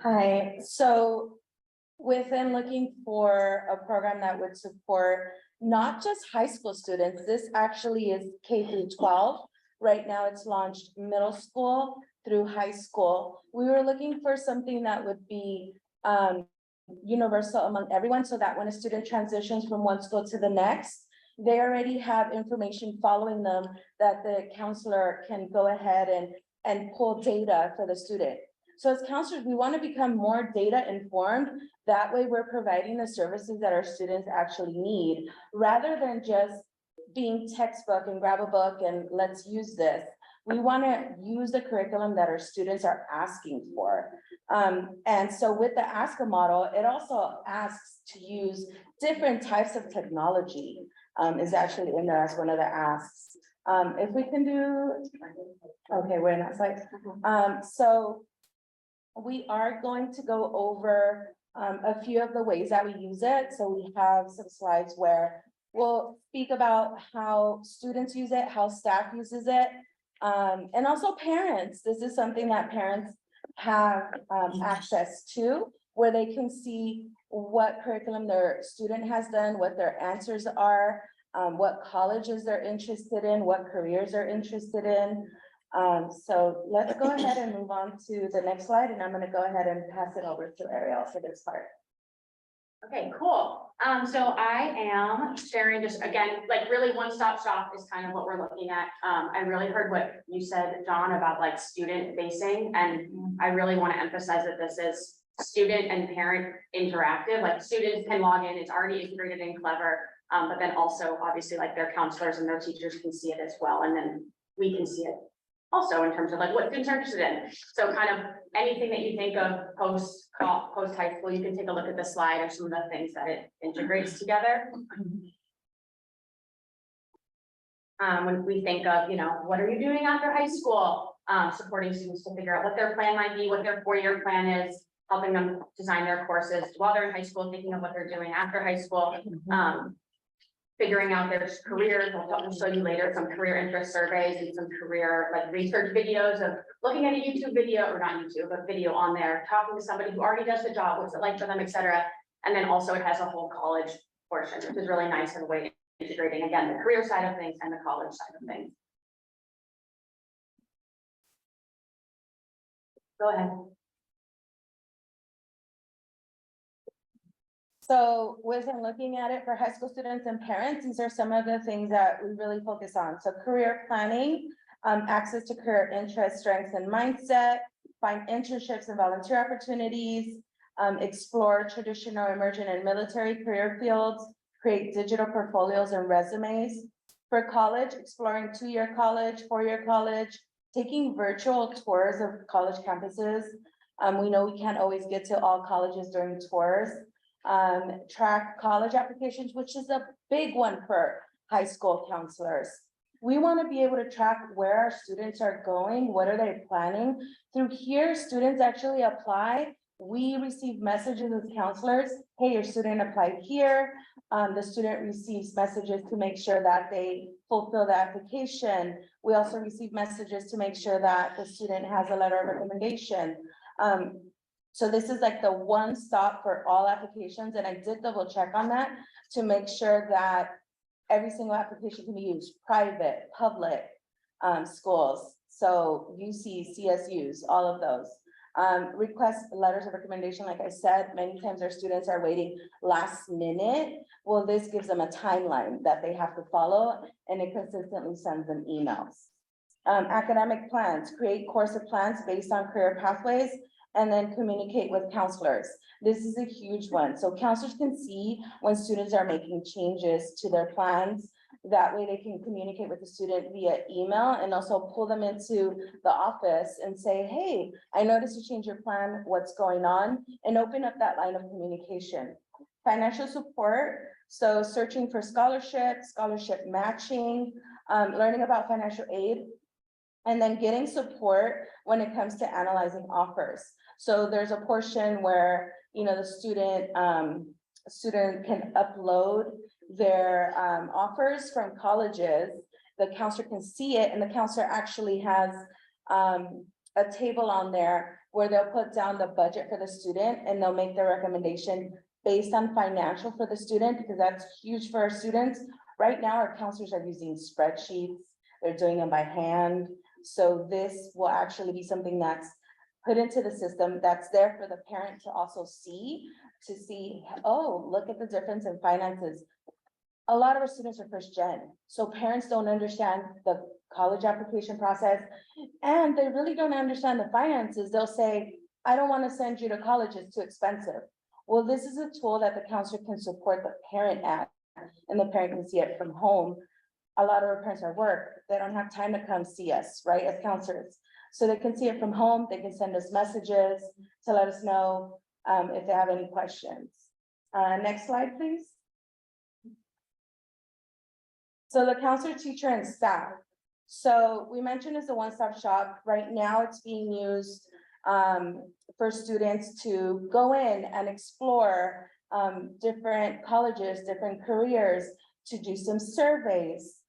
Hi, so within looking for a program that would support not just high school students, this actually is K through 12. Right now, it's launched middle school through high school. We were looking for something that would be universal among everyone, so that when a student transitions from one school to the next, they already have information following them that the counselor can go ahead and pull data for the student. So as counselors, we want to become more data informed. That way we're providing the services that our students actually need, rather than just being textbook and grab a book and let's use this. We want to use the curriculum that our students are asking for. And so with the ASCA model, it also asks to use different types of technology, is actually in there as one of the asks. If we can do, okay, we're in that slide. So we are going to go over a few of the ways that we use it. So we have some slides where we'll speak about how students use it, how staff uses it, and also parents. This is something that parents have access to, where they can see what curriculum their student has done, what their answers are, what colleges they're interested in, what careers they're interested in. So let's go ahead and move on to the next slide, and I'm going to go ahead and pass it over to Ariel for this part. Okay, cool. So I am sharing just again, like really one-stop shop is kind of what we're looking at. I really heard what you said, John, about like student facing, and I really want to emphasize that this is student and parent interactive. Like students can log in, it's already integrated in Clever, but then also obviously like their counselors and their teachers can see it as well, and then we can see it also in terms of like what students are interested in. So kind of anything that you think of post high school, you can take a look at the slide of some of the things that it integrates together. When we think of, you know, what are you doing after high school? Supporting students to figure out what their plan might be, what their 4-year plan is, helping them design their courses while they're in high school, thinking of what they're doing after high school. Figuring out their careers. I'll show you later some career interest surveys and some career like research videos of looking at a YouTube video, or not YouTube, but video on there, talking to somebody who already does the job, what's it like for them, et cetera. And then also it has a whole college portion, which is really nice and a way of integrating, again, the career side of things and the college side of things. Go ahead. So within looking at it for high school students and parents, these are some of the things that we really focus on. So career planning, access to career interest, strengths, and mindset, find internships and volunteer opportunities, explore traditional, emerging, and military career fields, create digital portfolios and resumes. For college, exploring 2-year college, 4-year college, taking virtual tours of college campuses. We know we can't always get to all colleges during tours. Track college applications, which is a big one for high school counselors. We want to be able to track where our students are going, what are they planning. Through here, students actually apply. We receive messages as counselors, hey, your student applied here. The student receives messages to make sure that they fulfill the application. We also receive messages to make sure that the student has a letter of recommendation. So this is like the one stop for all applications, and I did double check on that to make sure that every single application can be used, private, public, schools. So UC, CSUs, all of those. Request letters of recommendation, like I said, many times our students are waiting last minute. Well, this gives them a timeline that they have to follow, and it consistently sends them emails. Academic plans, create course of plans based on career pathways, and then communicate with counselors. This is a huge one. So counselors can see when students are making changes to their plans. That way they can communicate with the student via email and also pull them into the office and say, hey, I noticed you changed your plan, what's going on? And open up that line of communication. Financial support, so searching for scholarship matching, learning about financial aid, and then getting support when it comes to analyzing offers. So there's a portion where, you know, the student can upload their offers from colleges. The counselor can see it, and the counselor actually has a table on there where they'll put down the budget for the student and they'll make their recommendation based on financial for the student, because that's huge for our students. Right now, our counselors are using spreadsheets, they're doing them by hand. So this will actually be something that's put into the system, that's there for the parent to also see, oh, look at the difference in finances. A lot of our students are first gen, so parents don't understand the college application process, and they really don't understand the finances. They'll say, I don't want to send you to college, it's too expensive. Well, this is a tool that the counselor can support the parent at, and the parent can see it from home. A lot of our parents are at work, they don't have time to come see us, right, as counselors. So they can see it from home, they can send us messages to let us know if they have any questions. Next slide, please. So the counselor, teacher, and staff. So we mentioned it's a one-stop shop. Right now, it's being used for students to go in and explore different colleges, different careers, to do some surveys.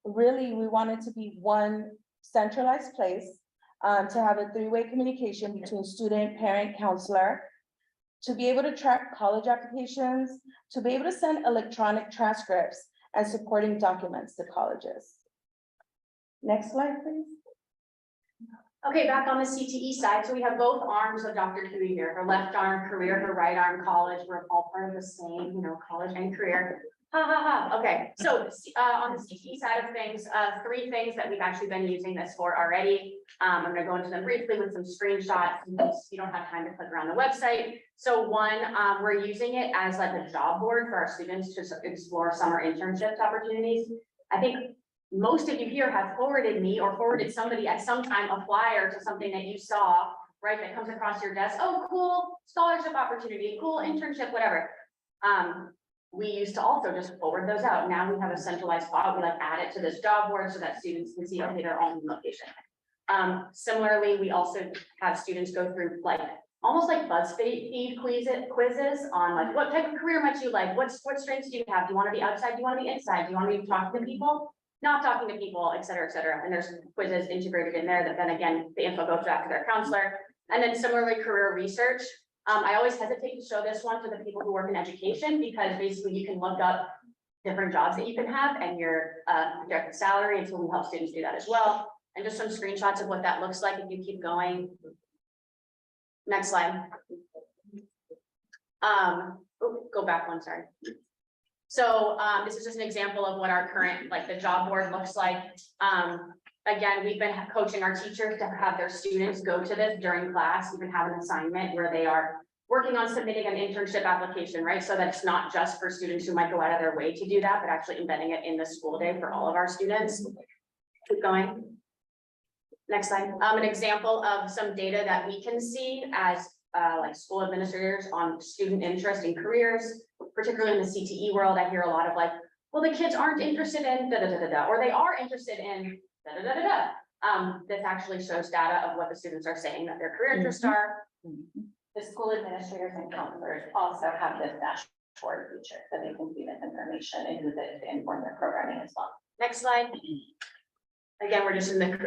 Really, we want it to be one centralized place to have a three-way communication between student, parent, counselor, to be able to track college applications, to be able to send electronic transcripts and supporting documents to colleges. Next slide, please. Okay, back on the CTE side, so we have both arms of Dr. Huey here, her left arm career, her right arm college, we're all part of the same, college and career. Ha ha ha, okay, so on the CTE side of things, three things that we've actually been using this for already. I'm gonna go into them briefly with some screenshots, since you don't have time to click around the website. So one, we're using it as like a job board for our students to explore summer internships opportunities. I think most of you here have forwarded me or forwarded somebody at some time a flyer to something that you saw, right, that comes across your desk. Oh, cool scholarship opportunity, cool internship, whatever. We used to also just forward those out. Now we have a centralized file. We add it to this job board so that students can see, okay, their own location. Similarly, we also have students go through almost like BuzzFeed quizzes on what type of career might you like? What strengths do you have? Do you want to be outside? Do you want to be inside? Do you want to be talking to people? Not talking to people, et cetera, et cetera. And there's quizzes integrated in there that then again, the info goes back to their counselor. And then similarly, career research. I always hesitate to show this one for the people who work in education, because basically you can look up different jobs that you can have and your projected salary, and so we help students do that as well. And just some screenshots of what that looks like if you keep going. Next slide. Go back one, sorry. So this is just an example of what our current, the job board looks like. Again, we've been coaching our teachers to have their students go to this during class, even have an assignment where they are working on submitting an internship application, right? So that's not just for students who might go out of their way to do that, but actually embedding it in the school day for all of our students. Keep going. Next slide. An example of some data that we can see as school administrators on student interest in careers, particularly in the CTE world. I hear a lot of well, the kids aren't interested in da da da da da, or they are interested in da da da da da. This actually shows data of what the students are saying that their career interests are. The school administrators and counselors also have this dashboard feature, so they can see this information and use it to inform their programming as well. Next slide. Again, we're just in the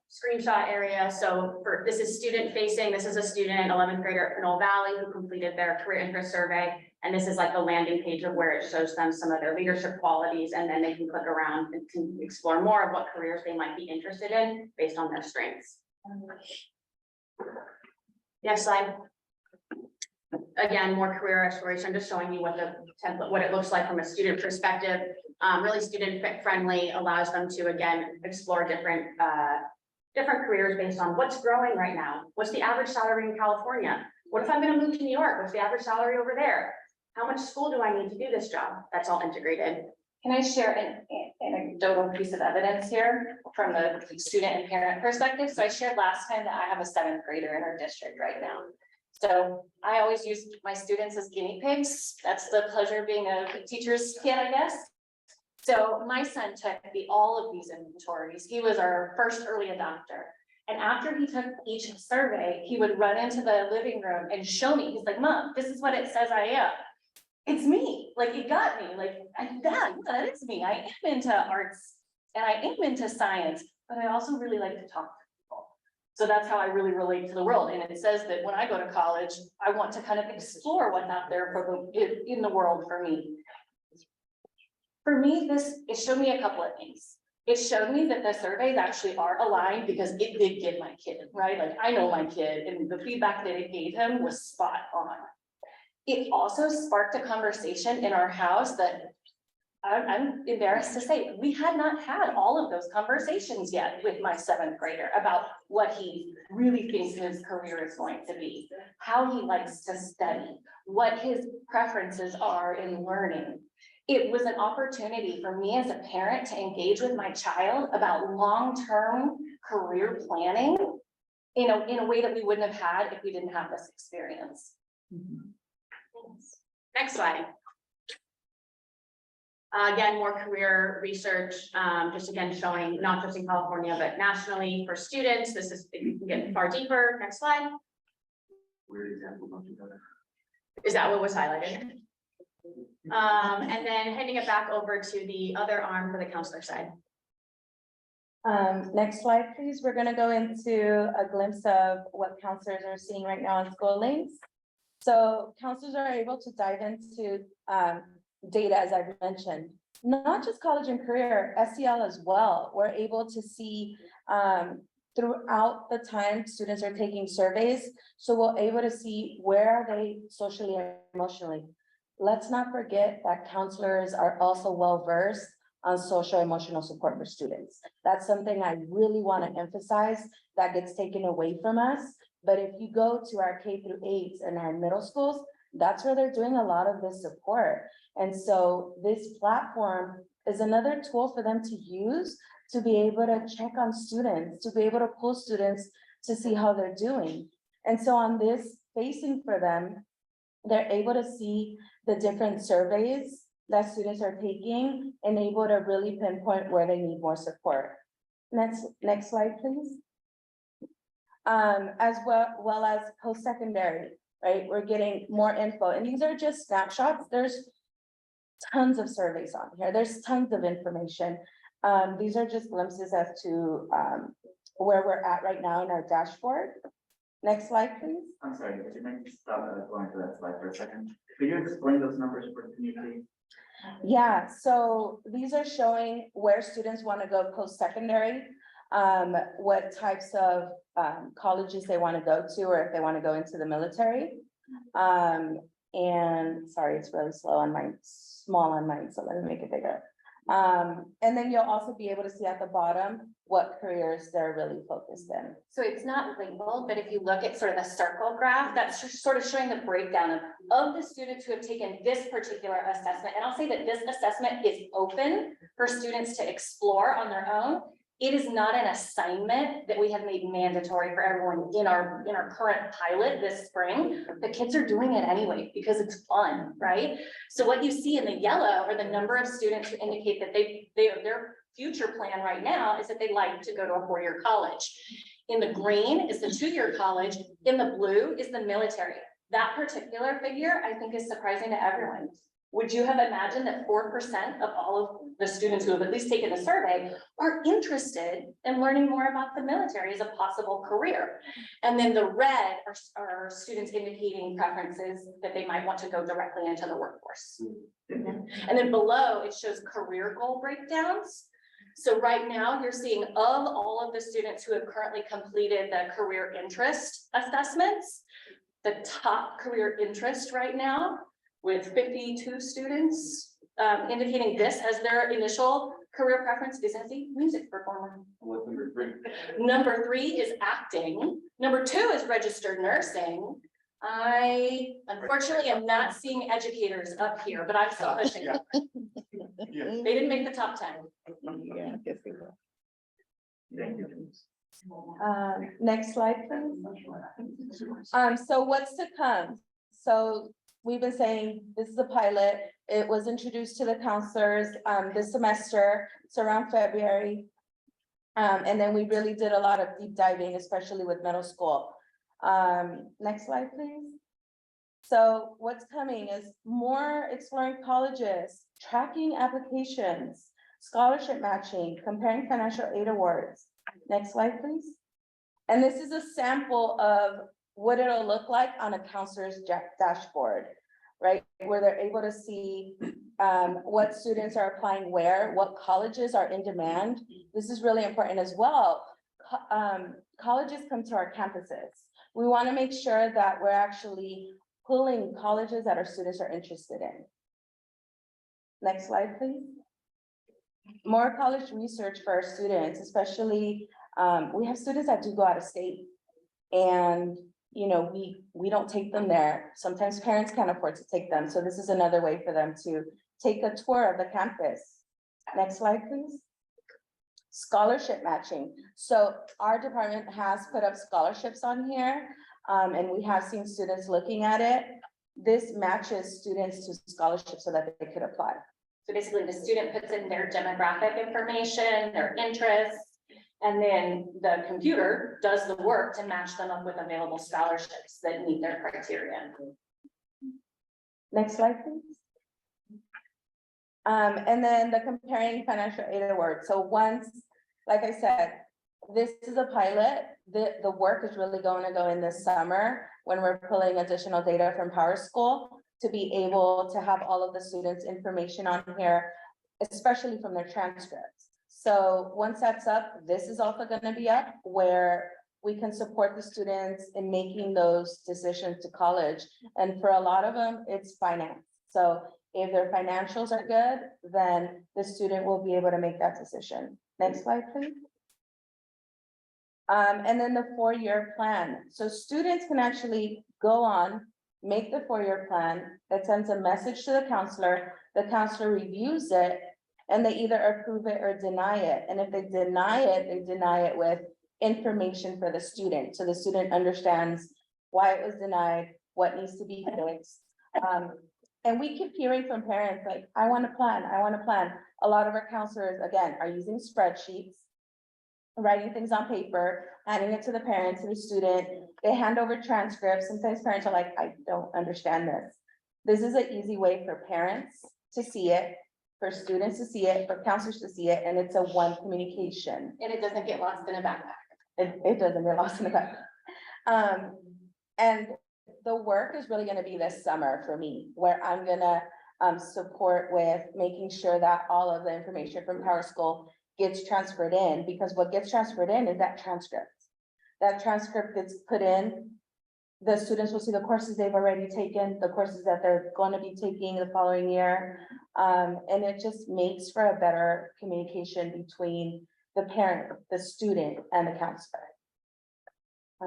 screenshot area. So this is student facing. This is a student, 11th grader at Pinole Valley, who completed their career interest survey. And this is the landing page of where it shows them some of their leadership qualities, and then they can click around and can explore more of what careers they might be interested in based on their strengths. Next slide. Again, more career exploration. I'm just showing you what the template, what it looks like from a student perspective. Really student friendly, allows them to again explore different careers based on what's growing right now. What's the average salary in California? What if I'm going to move to New York? What's the average salary over there? How much school do I need to do this job? That's all integrated. Can I share an anecdotal piece of evidence here from the student and parent perspective? So I shared last time that I have a 7th grader in our district right now. So I always use my students as guinea pigs. That's the pleasure of being a teacher's kid, I guess. So my son took all of these inventories. He was our first early adopter. And after he took each survey, he would run into the living room and show me. He's like, Mom, this is what it says I am. It's me. It got me. Yeah, that is me. I am into arts and I am into science, but I also really like to talk to people. So that's how I really relate to the world. And it says that when I go to college, I want to kind of explore what's out there for in the world for me. For me, it showed me a couple of things. It showed me that the surveys actually are aligned because it did give my kid, right? Like I know my kid and the feedback that it gave him was spot on. It also sparked a conversation in our house that I'm embarrassed to say, we had not had all of those conversations yet with my 7th grader about what he really thinks his career is going to be, how he likes to study, what his preferences are in learning. It was an opportunity for me as a parent to engage with my child about long-term career planning in a way that we wouldn't have had if we didn't have this experience. Next slide. Again, more career research, just again showing not just in California, but nationally for students. This is, you can get far deeper. Next slide. Weird example, don't you know? Is that what was highlighted? And then handing it back over to the other arm for the counselor side. Next slide, please. We're gonna go into a glimpse of what counselors are seeing right now in school links. So counselors are able to dive into data, as I've mentioned, not just college and career, SEL as well. We're able to see throughout the time students are taking surveys. So we're able to see where are they socially and emotionally. Let's not forget that counselors are also well-versed on social emotional support for students. That's something I really want to emphasize that gets taken away from us. But if you go to our K-8s and our middle schools, that's where they're doing a lot of this support. And so this platform is another tool for them to use to be able to check on students, to be able to pull students to see how they're doing. And so on this facing for them, they're able to see the different surveys that students are taking and able to really pinpoint where they need more support. Next slide, please. As well as post-secondary, right? We're getting more info, and these are just snapshots. There's tons of surveys on here. There's tons of information. These are just glimpses as to where we're at right now in our dashboard. Next slide, please. I'm sorry, could you maybe stop going to that slide for a second? Could you explain those numbers for me, please? Yeah, so these are showing where students want to go post-secondary, what types of colleges they want to go to, or if they want to go into the military. And sorry, it's really slow on mine, small on mine, so let me make it bigger. And then you'll also be able to see at the bottom what careers they're really focused in. So it's not labeled, but if you look at sort of the circle graph, that's just sort of showing the breakdown of the students who have taken this particular assessment. And I'll say that this assessment is open for students to explore on their own. It is not an assignment that we have made mandatory for everyone in our current pilot this spring. The kids are doing it anyway because it's fun, right? So what you see in the yellow are the number of students who indicate that their future plan right now is that they'd like to go to a 4-year college. In the green is the 2-year college. In the blue is the military. That particular figure, I think, is surprising to everyone. Would you have imagined that 4% of all of the students who have at least taken the survey are interested in learning more about the military as a possible career? And then the red are students indicating preferences that they might want to go directly into the workforce. And then below, it shows career goal breakdowns. So right now, you're seeing of all of the students who have currently completed the career interest assessments, the top career interest right now, with 52 students indicating this as their initial career preference is as a music performer. What's number 3? Number 3 is acting. Number 2 is registered nursing. I unfortunately am not seeing educators up here, but I'm still pushing. They didn't make the top 10. Yeah, I guess they will. Thank you. Next slide, please. So what's to come? So we've been saying this is a pilot. It was introduced to the counselors this semester. It's around February. And then we really did a lot of deep diving, especially with middle school. Next slide, please. So what's coming is more exploring colleges, tracking applications, scholarship matching, comparing financial aid awards. Next slide, please. And this is a sample of what it'll look like on a counselor's dashboard, right? Where they're able to see what students are applying where, what colleges are in demand. This is really important as well. Colleges come to our campuses. We want to make sure that we're actually pulling colleges that our students are interested in. Next slide, please. More college research for our students, especially, we have students that do go out of state. And, you know, we don't take them there. Sometimes parents can't afford to take them. So this is another way for them to take a tour of the campus. Next slide, please. Scholarship matching. So our department has put up scholarships on here, and we have seen students looking at it. This matches students to scholarships so that they could apply. So basically, the student puts in their demographic information, their interests, and then the computer does the work to match them up with available scholarships that meet their criteria. Next slide, please. And then the comparing financial aid awards. So once, like I said, this is a pilot. The work is really going to go in this summer when we're pulling additional data from PowerSchool to be able to have all of the students' information on here, especially from their transcripts. So once that's up, this is also going to be up where we can support the students in making those decisions to college. And for a lot of them, it's finance. So if their financials are good, then the student will be able to make that decision. Next slide, please. And then the 4-year plan. So students can actually go on, make the 4-year plan. It sends a message to the counselor reviews it, and they either approve it or deny it. And if they deny it with information for the student. So the student understands why it was denied, what needs to be fixed. And we keep hearing from parents like, I want to plan. A lot of our counselors, again, are using spreadsheets, writing things on paper, handing it to the parents and the student. They hand over transcripts. Sometimes parents are like, I don't understand this. This is an easy way for parents to see it, for students to see it, for counselors to see it, and it's a one communication. And it doesn't get lost in a backpack. It doesn't get lost in the back. And the work is really gonna be this summer for me, where I'm gonna support with making sure that all of the information from PowerSchool gets transferred in, because what gets transferred in is that transcript. That transcript gets put in, the students will see the courses they've already taken, the courses that they're going to be taking the following year. And it just makes for a better communication between the parent, the student, and the counselor.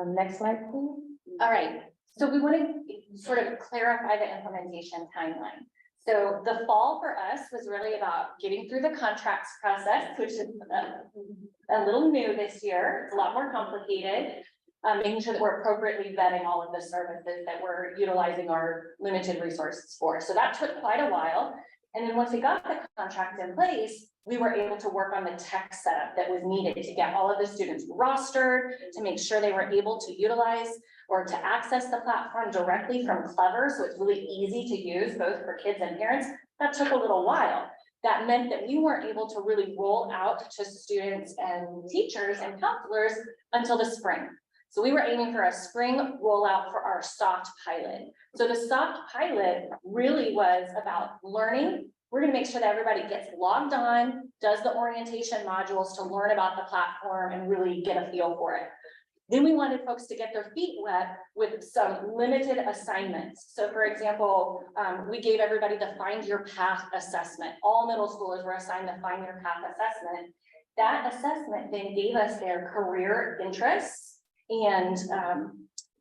Next slide, please. All right, so we want to sort of clarify the implementation timeline. So the fall for us was really about getting through the contracts process, which is a little new this year. It's a lot more complicated. Making sure that we're appropriately vetting all of the services that we're utilizing our limited resources for. So that took quite a while. And then once we got the contract in place, we were able to work on the tech setup that was needed to get all of the students rostered, to make sure they were able to utilize or to access the platform directly from Clever. So it's really easy to use both for kids and parents. That took a little while. That meant that we weren't able to really roll out to students and teachers and counselors until the spring. So we were aiming for a spring rollout for our soft pilot. So the soft pilot really was about learning. We're going to make sure that everybody gets logged on, does the orientation modules to learn about the platform and really get a feel for it. Then we wanted folks to get their feet wet with some limited assignments. So for example, we gave everybody the Find Your Path assessment. All middle schoolers were assigned the Find Your Path assessment. That assessment then gave us their career interests and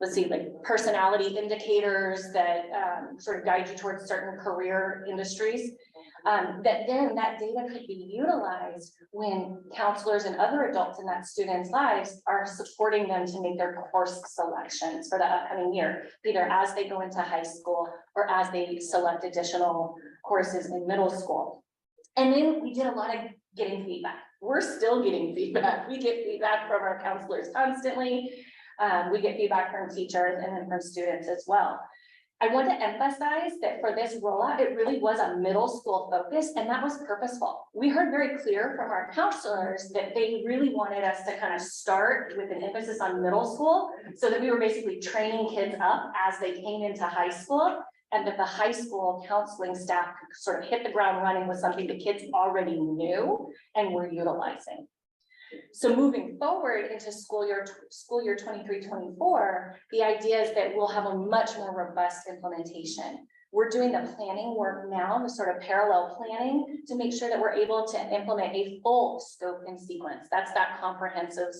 let's see, like personality indicators that sort of guide you towards certain career industries. That data could be utilized when counselors and other adults in that student's lives are supporting them to make their course selections for the upcoming year, either as they go into high school or as they select additional courses in middle school. And then we did a lot of getting feedback. We're still getting feedback. We get feedback from our counselors constantly. We get feedback from teachers and then from students as well. I want to emphasize that for this rollout, it really was a middle school focus, and that was purposeful. We heard very clear from our counselors that they really wanted us to kind of start with an emphasis on middle school, so that we were basically training kids up as they came into high school, and that the high school counseling staff could sort of hit the ground running with something the kids already knew and were utilizing. So moving forward into school year 23-24, the idea is that we'll have a much more robust implementation. We're doing the planning work now, the sort of parallel planning, to make sure that we're able to implement a full scope and sequence. That's that comprehensive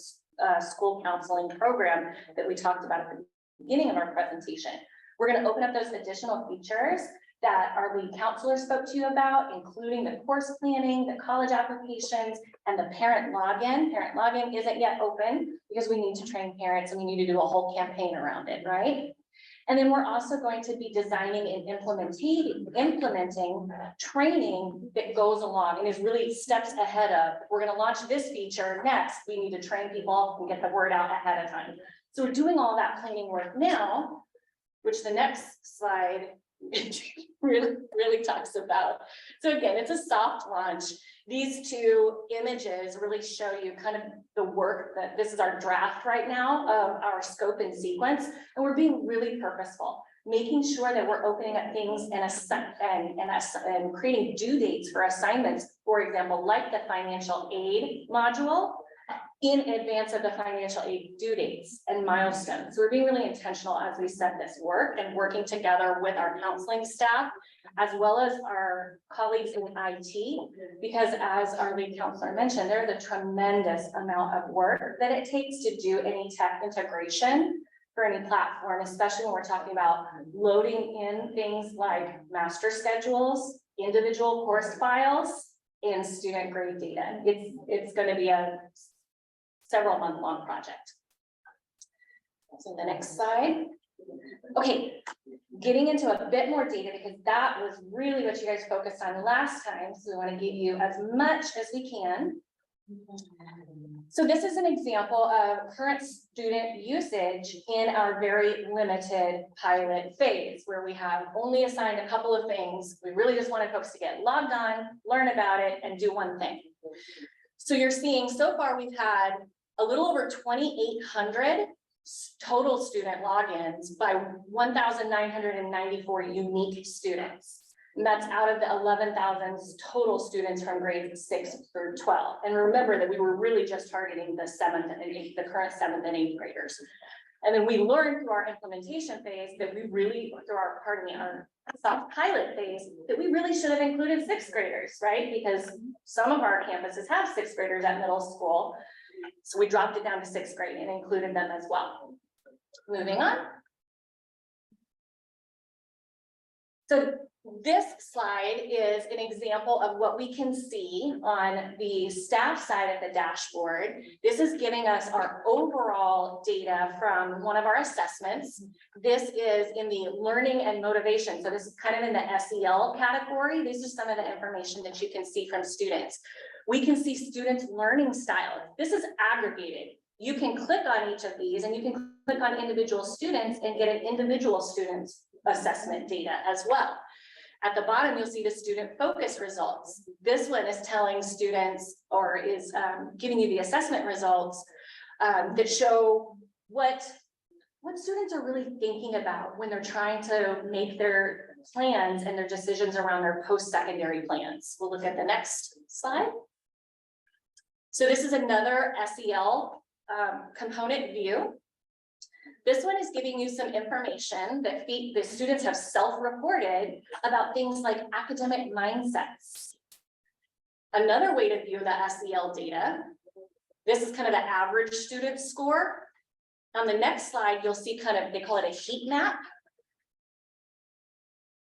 school counseling program that we talked about at the beginning of our presentation. We're going to open up those additional features that our lead counselor spoke to you about, including the course planning, the college applications, and the parent login. Parent login isn't yet open because we need to train parents and we need to do a whole campaign around it, right? And then we're also going to be designing and implementing training that goes along and is really steps ahead of, we're going to launch this feature next. We need to train people and get the word out ahead of time. So we're doing all that planning work now, which the next slide really talks about. So again, it's a soft launch. These two images really show you kind of the work that this is our draft right now of our scope and sequence. And we're being really purposeful, making sure that we're opening up things and creating due dates for assignments, for example, like the financial aid module, in advance of the financial aid due dates and milestones. So we're being really intentional as we set this work and working together with our counseling staff, as well as our colleagues in IT, because as our lead counselor mentioned, there's a tremendous amount of work that it takes to do any tech integration for any platform, especially when we're talking about loading in things like master schedules, individual course files, and student grade data. It's going to be a several month-long project. So the next slide. Okay, getting into a bit more data because that was really what you guys focused on last time. So we want to give you as much as we can. So this is an example of current student usage in our very limited pilot phase, where we have only assigned a couple of things. We really just wanted folks to get logged on, learn about it, and do one thing. So you're seeing so far we've had a little over 2,800 total student logins by 1,994 unique students. And that's out of the 11,000 total students from grades 6 through 12. And remember that we were really just targeting the 7th and 8th, the current 7th and 8th graders. And then we learned through our implementation phase that we really, through our soft pilot phase, that we really should have included 6th graders, right? Because some of our campuses have 6th graders at middle school. So we dropped it down to 6th grade and included them as well. Moving on. So this slide is an example of what we can see on the staff side of the dashboard. This is giving us our overall data from one of our assessments. This is in the learning and motivation. So this is kind of in the SEL category. This is some of the information that you can see from students. We can see students' learning style. This is aggregated. You can click on each of these and you can click on individual students and get an individual student's assessment data as well. At the bottom, you'll see the student focus results. This one is telling students or is giving you the assessment results that show what students are really thinking about when they're trying to make their plans and their decisions around their post-secondary plans. We'll look at the next slide. So this is another SEL component view. This one is giving you some information that the students have self-reported about things like academic mindsets. Another way to view the SEL data, this is kind of the average student score. On the next slide, you'll see kind of, they call it a heat map.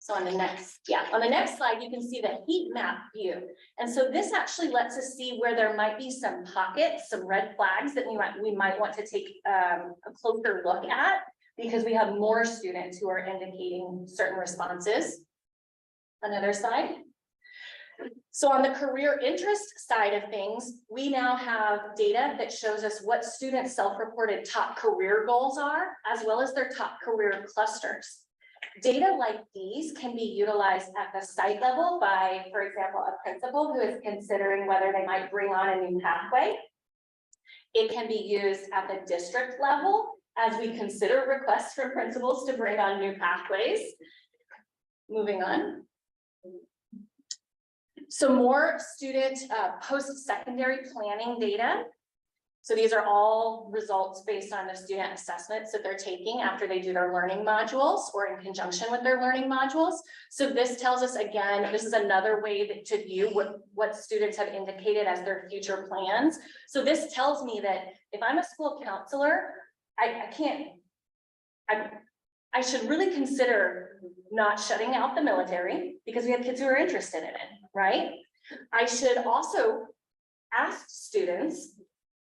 So on the next slide, you can see the heat map view. And so this actually lets us see where there might be some pockets, some red flags that we might want to take a closer look at because we have more students who are indicating certain responses. Another slide. So on the career interest side of things, we now have data that shows us what students' self-reported top career goals are, as well as their top career clusters. Data like these can be utilized at the site level by, for example, a principal who is considering whether they might bring on a new pathway. It can be used at the district level as we consider requests from principals to bring on new pathways. Moving on. So more student post-secondary planning data. So these are all results based on the student assessments that they're taking after they do their learning modules or in conjunction with their learning modules. So this tells us, again, this is another way to view what students have indicated as their future plans. So this tells me that if I'm a school counselor, I should really consider not shutting out the military because we have kids who are interested in it, right? I should also ask students,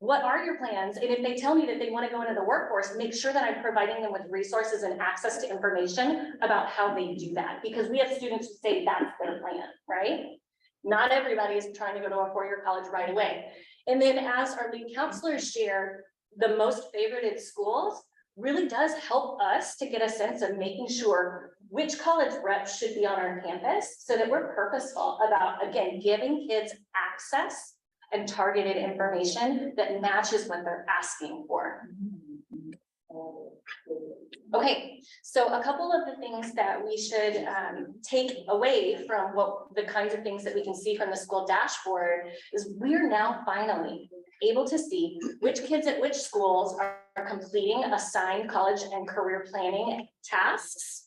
what are your plans? And if they tell me that they want to go into the workforce, make sure that I'm providing them with resources and access to information about how they do that. Because we have students who say that's their plan, right? Not everybody is trying to go to a four-year college right away. And then as our lead counselors share, the most favorited schools really does help us to get a sense of making sure which college reps should be on our campus so that we're purposeful about, again, giving kids access and targeted information that matches what they're asking for. Okay, so a couple of the things that we should take away from what the kinds of things that we can see from the school dashboard is we're now finally able to see which kids at which schools are completing assigned college and career planning tasks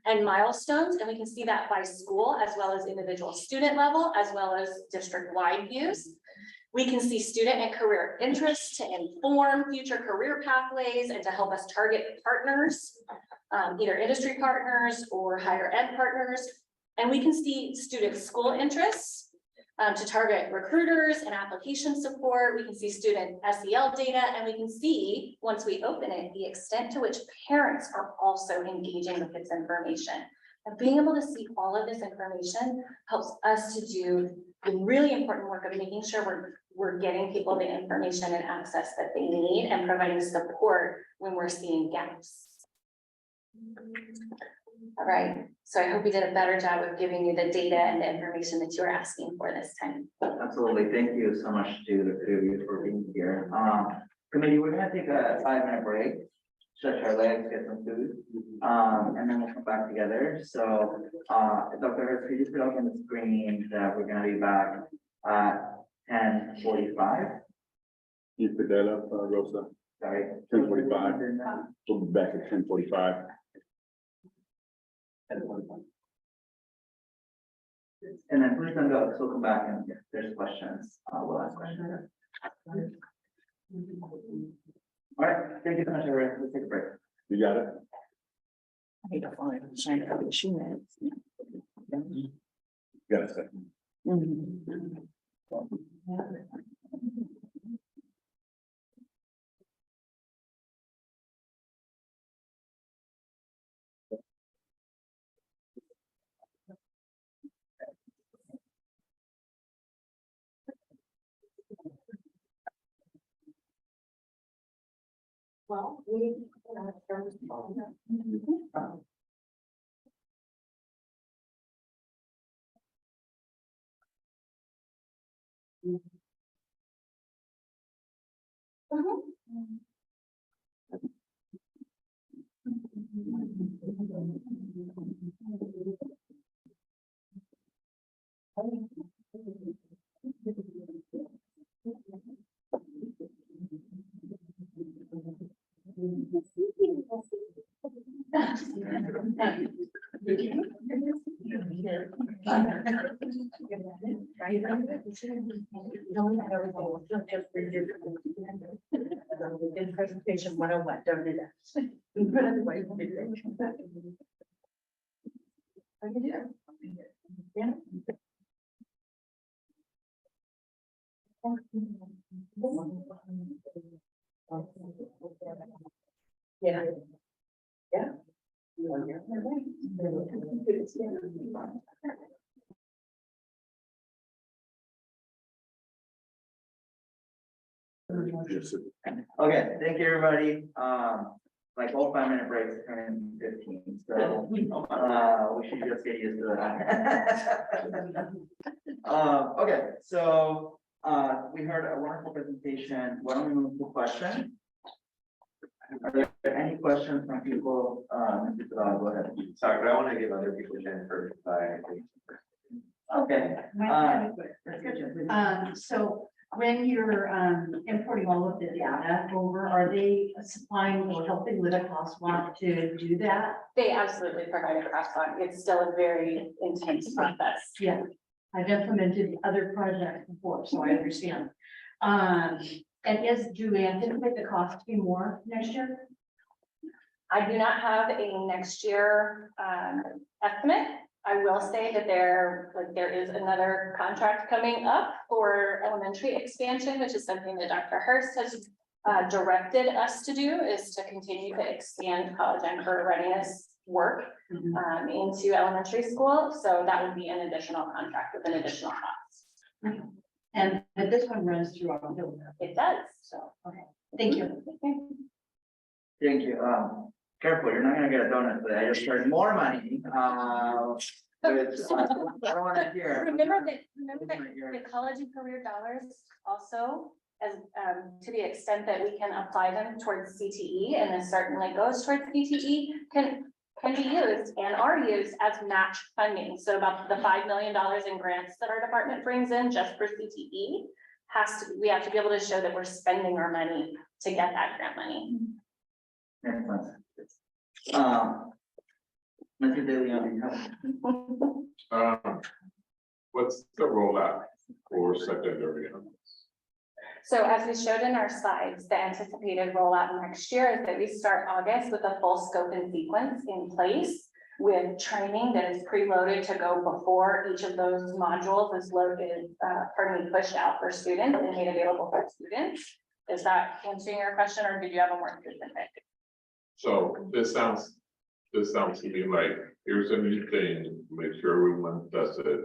and milestones, and we can see that by school as well as individual student level, as well as district-wide views. We can see student and career interests to inform future career pathways and to help us target partners, either industry partners or higher ed partners. And we can see student school interests to target recruiters and application support. We can see student SEL data, and we can see, once we open it, the extent to which parents are also engaging with this information. And being able to see all of this information helps us to do the really important work of making sure we're getting people the information and access that they need and providing support when we're seeing gaps. All right, so I hope we did a better job of giving you the data and the information that you were asking for this time. Absolutely. Thank you so much to the two of you for being here. Committee, we're gonna take a 5-minute break, stretch our legs, get some food, and then we'll come back together. So, Dr. Hurst, could you put up on the screen that we're gonna be back at 10:45? You put that up, Rosa, Sorry. 10:45. We'll be back at 10:45. And then please don't go, so we'll come back and if there's questions, we'll ask questions. All right, thank you so much, everyone. Let's take a break. You got it? I need to find, shine out the shoe mats. Got a second. Well, we. Presentation 101, don't do that. Yeah. Yeah. Yeah. Yes, sir. Okay, thank you, everybody. like all 5-minute breaks turn 15, so, we should just get used to that. Okay, so, we heard a wonderful presentation. Why don't we move to questions? Are there any questions from people? Mr. Sadal, go ahead. Sorry, but I want to give other people a chance for, Okay. So when you're importing all of the data over, are they supplying or helping with a crosswalk to do that? They absolutely provide a crosswalk. It's still a very intense process. Yeah, I've implemented other projects before, so I understand. And do we anticipate the cost to be more next year? I do not have a next year estimate. I will say that there is another contract coming up for elementary expansion, which is something that Dr. Hurst has directed us to do, is to continue to expand college and career readiness work into elementary school. So that would be an additional contract with an additional cost. And this one runs through October. It does, so. Okay, thank you. Thank you. Careful, you're not gonna get a donut today. I just heard more money. Which I don't wanna hear. Remember that the college and career dollars also, as to the extent that we can apply them towards CTE, and this certainly goes towards CTE, can be used and are used as match funding. So about the $5 million in grants that our department brings in just for CTE we have to be able to show that we're spending our money to get that grant money. Excellent. Mr. DeLeon, you have. What's the rollout for secondary? So as we showed in our slides, the anticipated rollout next year is that we start August with a full scope and sequence in place with training that is preloaded to go before each of those modules is pushed out for students and made available for students. Is that answering your question, or did you have a more specific? So this sounds to me like, here's a new thing, make sure everyone does it,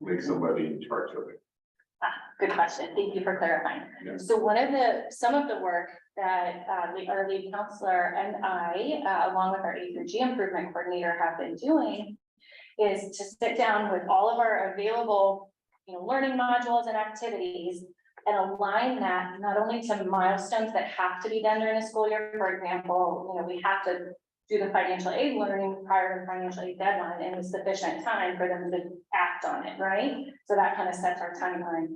make somebody in charge of it. Good question. Thank you for clarifying. Yeah. So some of the work that our lead counselor and I, along with our A through G improvement coordinator, have been doing is to sit down with all of our available, learning modules and activities and align that not only to milestones that have to be done during a school year. For example, we have to do the financial aid learning prior to the financial aid deadline and with sufficient time for them to act on it, right? So that kind of sets our timeline.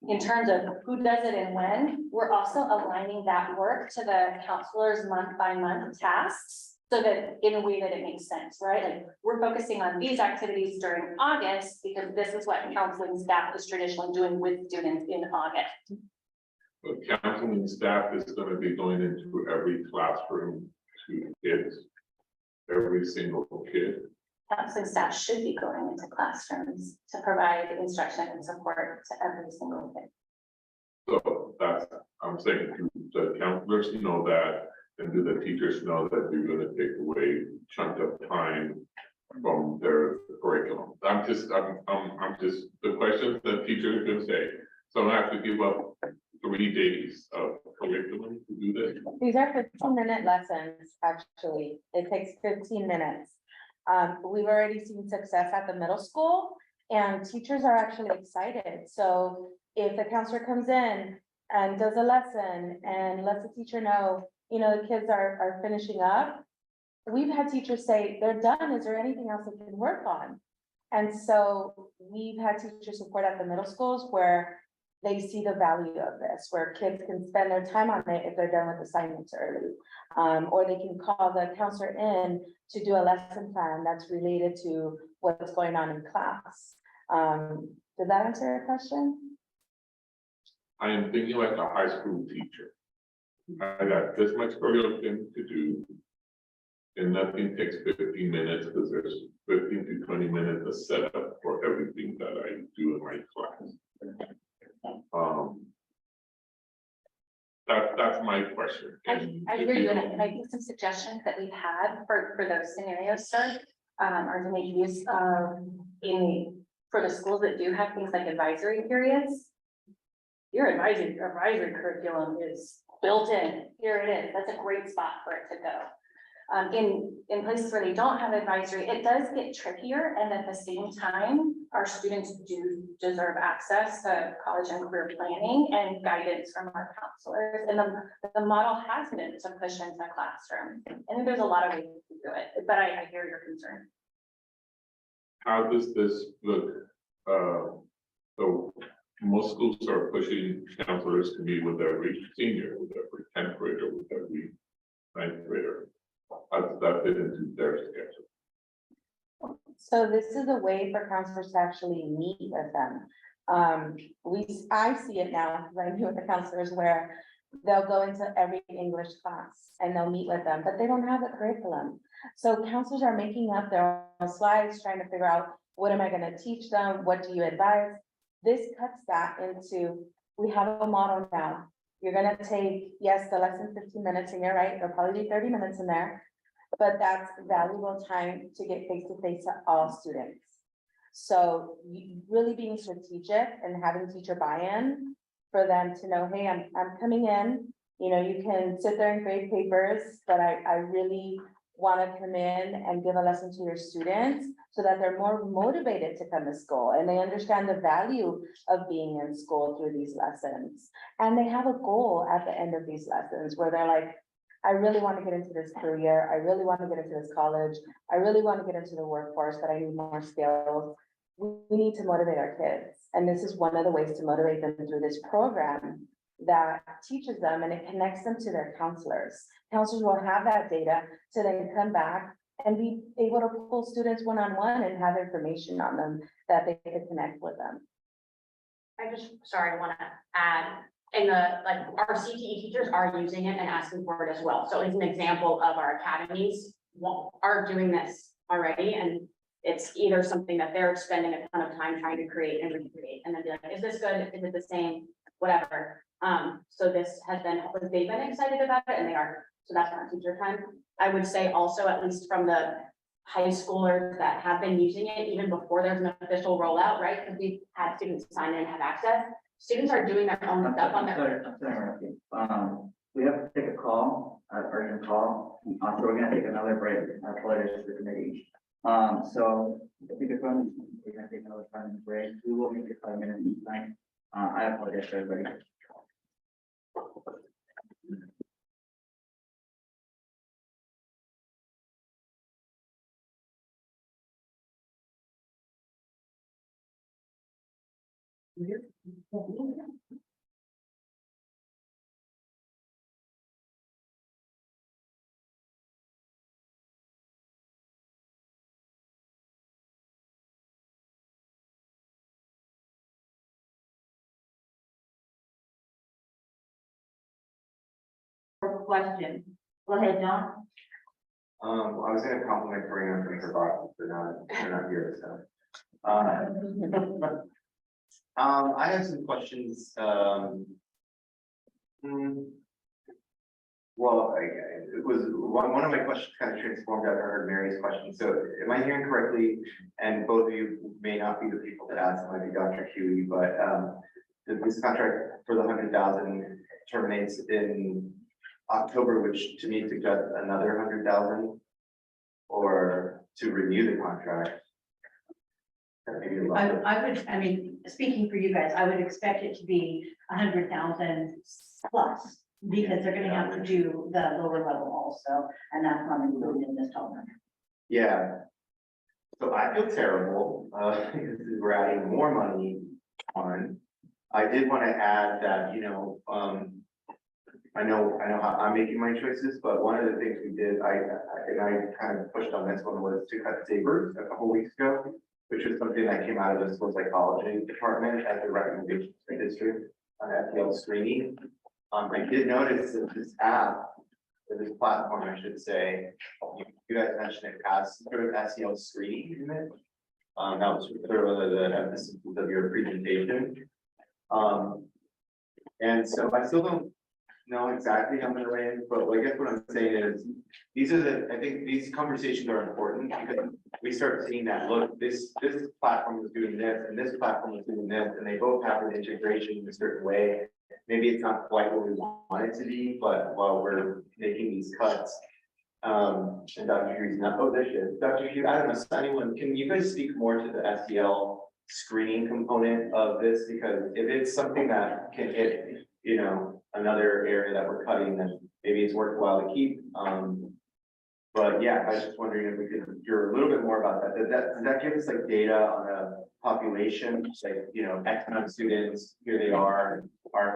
In terms of who does it and when, we're also aligning that work to the counselor's month-by-month tasks so that in a way that it makes sense, right? Like we're focusing on these activities during August because this is what counseling staff is traditionally doing with students in August. But counseling staff is going to be going into every classroom to kids, every single kid. Counseling staff should be going into classrooms to provide instruction and support to every single kid. So I'm saying, do the counselors know that, and do the teachers know that you're gonna take away chunk of time from their curriculum? I'm just, the questions that teachers are gonna say, so I have to give up 3 days of curriculum to do this? These are 15-minute lessons, actually. It takes 15 minutes. We've already seen success at the middle school and teachers are actually excited. So if the counselor comes in and does a lesson and lets the teacher know, the kids are finishing up, we've had teachers say, they're done. Is there anything else they can work on? And so we've had teachers support at the middle schools where they see the value of this, where kids can spend their time on it if they're done with assignments early. Or they can call the counselor in to do a lesson plan that's related to what's going on in class. Did that answer your question? I am thinking like a high school teacher. I got this much curriculum to do. And nothing takes 15 minutes because there's 15 to 20 minutes of setup for everything that I do in my class. That's my question. I hear you, and I think some suggestions that we've had for those scenarios, sir, are to make use of for the schools that do have things like advisory periods. Your advisory curriculum is built in, here it is, that's a great spot for it to go. In places where they don't have advisory, it does get trickier, and at the same time, our students do deserve access to college and career planning and guidance from our counselors, and the model has been to push into the classroom. I think there's a lot of ways to do it, but I hear your concern. How does this look? So most schools are pushing counselors to be with every senior, with every 10th grader, with every 9th grader. How does that fit into their schedule? So this is a way for counselors to actually meet with them. I see it now, because I meet with the counselors where they'll go into every English class and they'll meet with them, but they don't have a curriculum. So counselors are making up their own slides, trying to figure out, what am I gonna teach them? What do you advise? This cuts that into, we have a model now. You're gonna take, yes, the lesson 15 minutes, and you're right, there'll probably be 30 minutes in there. But that's valuable time to get face to face to all students. So really being strategic and having teacher buy-in for them to know, hey, I'm coming in, you know, you can sit there and grade papers, but I really want to come in and give a lesson to your students so that they're more motivated to come to school and they understand the value of being in school through these lessons. And they have a goal at the end of these lessons where they're like, I really want to get into this career. I really want to get into this college. I really want to get into the workforce, but I need more skills. We need to motivate our kids. And this is one of the ways to motivate them through this program that teaches them, and it connects them to their counselors. Counselors will have that data to then come back and be able to pull students one-on-one and have information on them that they could connect with them. I want to add, our CTE teachers are using it and asking for it as well. So it's an example of our academies are doing this already, and it's either something that they're spending a ton of time trying to create and recreate, and then be like, is this good? Is it the same? Whatever. So this has been, they've been excited about it, and they are. So that's not teacher time. I would say also, at least from the high schoolers that have been using it even before there's an official rollout, right? Because we've had students sign in and have access. Students are doing their own stuff on their. I'm sorry, we have to take a call, urgent call, so we're gonna take another break, pledge to the committee. So if you could run, we're gonna take another 5-minute break, we will make it 5 minutes each time. I apologize to everybody. Question. Go ahead, John. I was gonna compliment Karina for her box, they're not here, so. I have some questions, well, it was, one of my questions kind of transformed after I heard Mary's question, so am I hearing correctly? And both of you may not be the people that asked, might be Dr. Huey, but, this contract for the 100,000 terminates in October, which to me suggests another 100,000, or to renew the contract. I mean, speaking for you guys, I would expect it to be 100,000 plus, because they're gonna have to do the lower level also, and that's not included in this total. Yeah. So I feel terrible, because we're adding more money on. I did want to add that, you know, I know how I'm making my choices, but one of the things we did, I kind of pushed on this one, was to cut savers a couple weeks ago, which was something that came out of the school psychology department as a recommendation to the district on FPL screening. I did notice that this app, or this platform, I should say, you guys mentioned it has sort of SEL screening in it. That was sort of the emphasis of your presentation. And so I still don't know exactly how I'm gonna land, but I guess what I'm saying is, I think these conversations are important because we start seeing that, look, this platform is doing this and this platform is doing this, and they both have an integration in a certain way. maybe it's not quite what we want it to be, but while we're making these cuts. And Dr. Hugh's not, oh, there she is. Dr. Hugh, I don't know, so anyone, can you guys speak more to the SEL screening component of this? Because if it's something that can hit, you know, another area that we're cutting, then maybe it's worthwhile to keep. But yeah, I was just wondering if we could hear a little bit more about that. Does that give us like data on a population, like, you know, X amount of students, here they are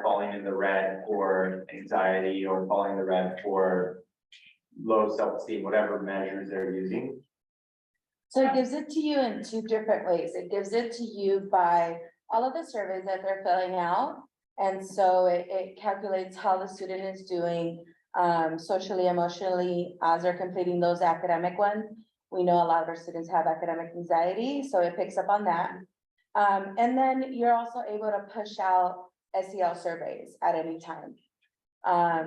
falling in the red for anxiety or falling in the red for low self-esteem, whatever measures they're using? So it gives it to you in two different ways. It gives it to you by all of the surveys that they're filling out. And so it calculates how the student is doing socially, emotionally, as they're completing those academic ones. We know a lot of our students have academic anxiety, so it picks up on that. And then you're also able to push out SEL surveys at any time.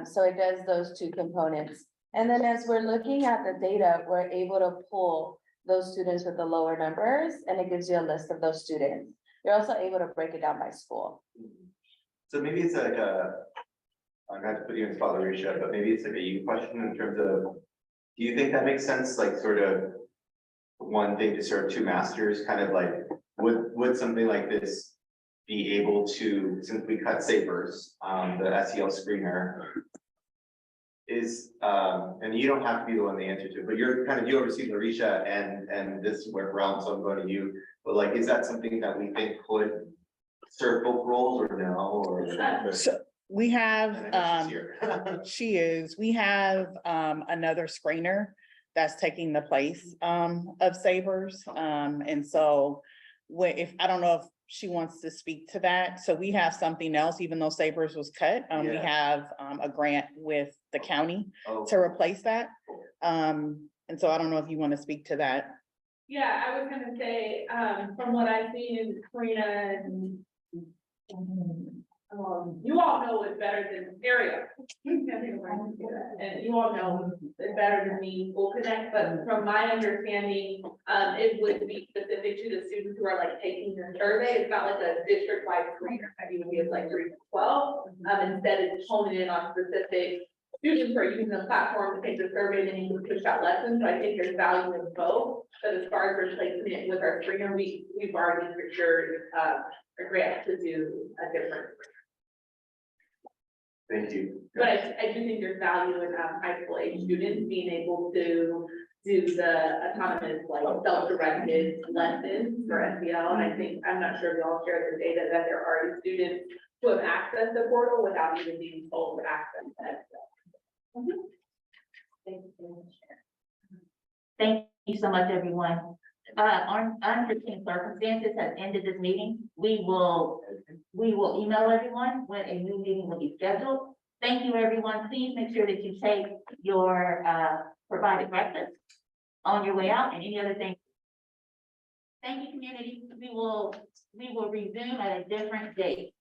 So it does those two components. And then as we're looking at the data, we're able to pull those students with the lower numbers, and it gives you a list of those students. You're also able to break it down by school. So maybe it's like I'm not to put you in spot, Larisha, but maybe it's like a you question in terms of, do you think that makes sense? Like sort of one thing to serve two masters, kind of like, would something like this be able to, since we cut Sabers, the SEL screener is, and you don't have to be the one to answer to, but you're kind of, you oversee Larisha and this work realm, so I'm going to you. But like, is that something that we think could serve both roles or no, or? So we have, I know she's here. she is, we have, another screener that's taking the place, of Sabers. And so if, I don't know if she wants to speak to that. So we have something else, even though Sabers was cut, we Yeah. have, a grant with the county Oh, to replace that. And so I don't know if you want to speak to that. Yeah, I was gonna say, from what I've seen in Karina and you all know it's better than area. And you all know it's better than me, Full Connect, but from my understanding, it would be specific to the students who are like taking the survey. It's not like a district-wide screener, I mean, it's like 3 to 12. Instead it's honing in on specific students who are using the platform to take the survey and then you can push out lessons. So I think there's value in both. But as far as replacing it with our screener, we've already secured, a grant to do a different. thank you. But I do think there's value in high school age students being able to do the autonomous, like self-directed lessons for SEL. And I think, I'm not sure if y'all share the data that there are students who have accessed the portal without even being told to access that. Thank you so much, everyone. Unforeseen circumstances have ended this meeting. We will email everyone when a new meeting will be scheduled. Thank you, everyone. Please make sure that you take your provided breakfast on your way out and any other thing. Thank you, community. We will resume at a different date.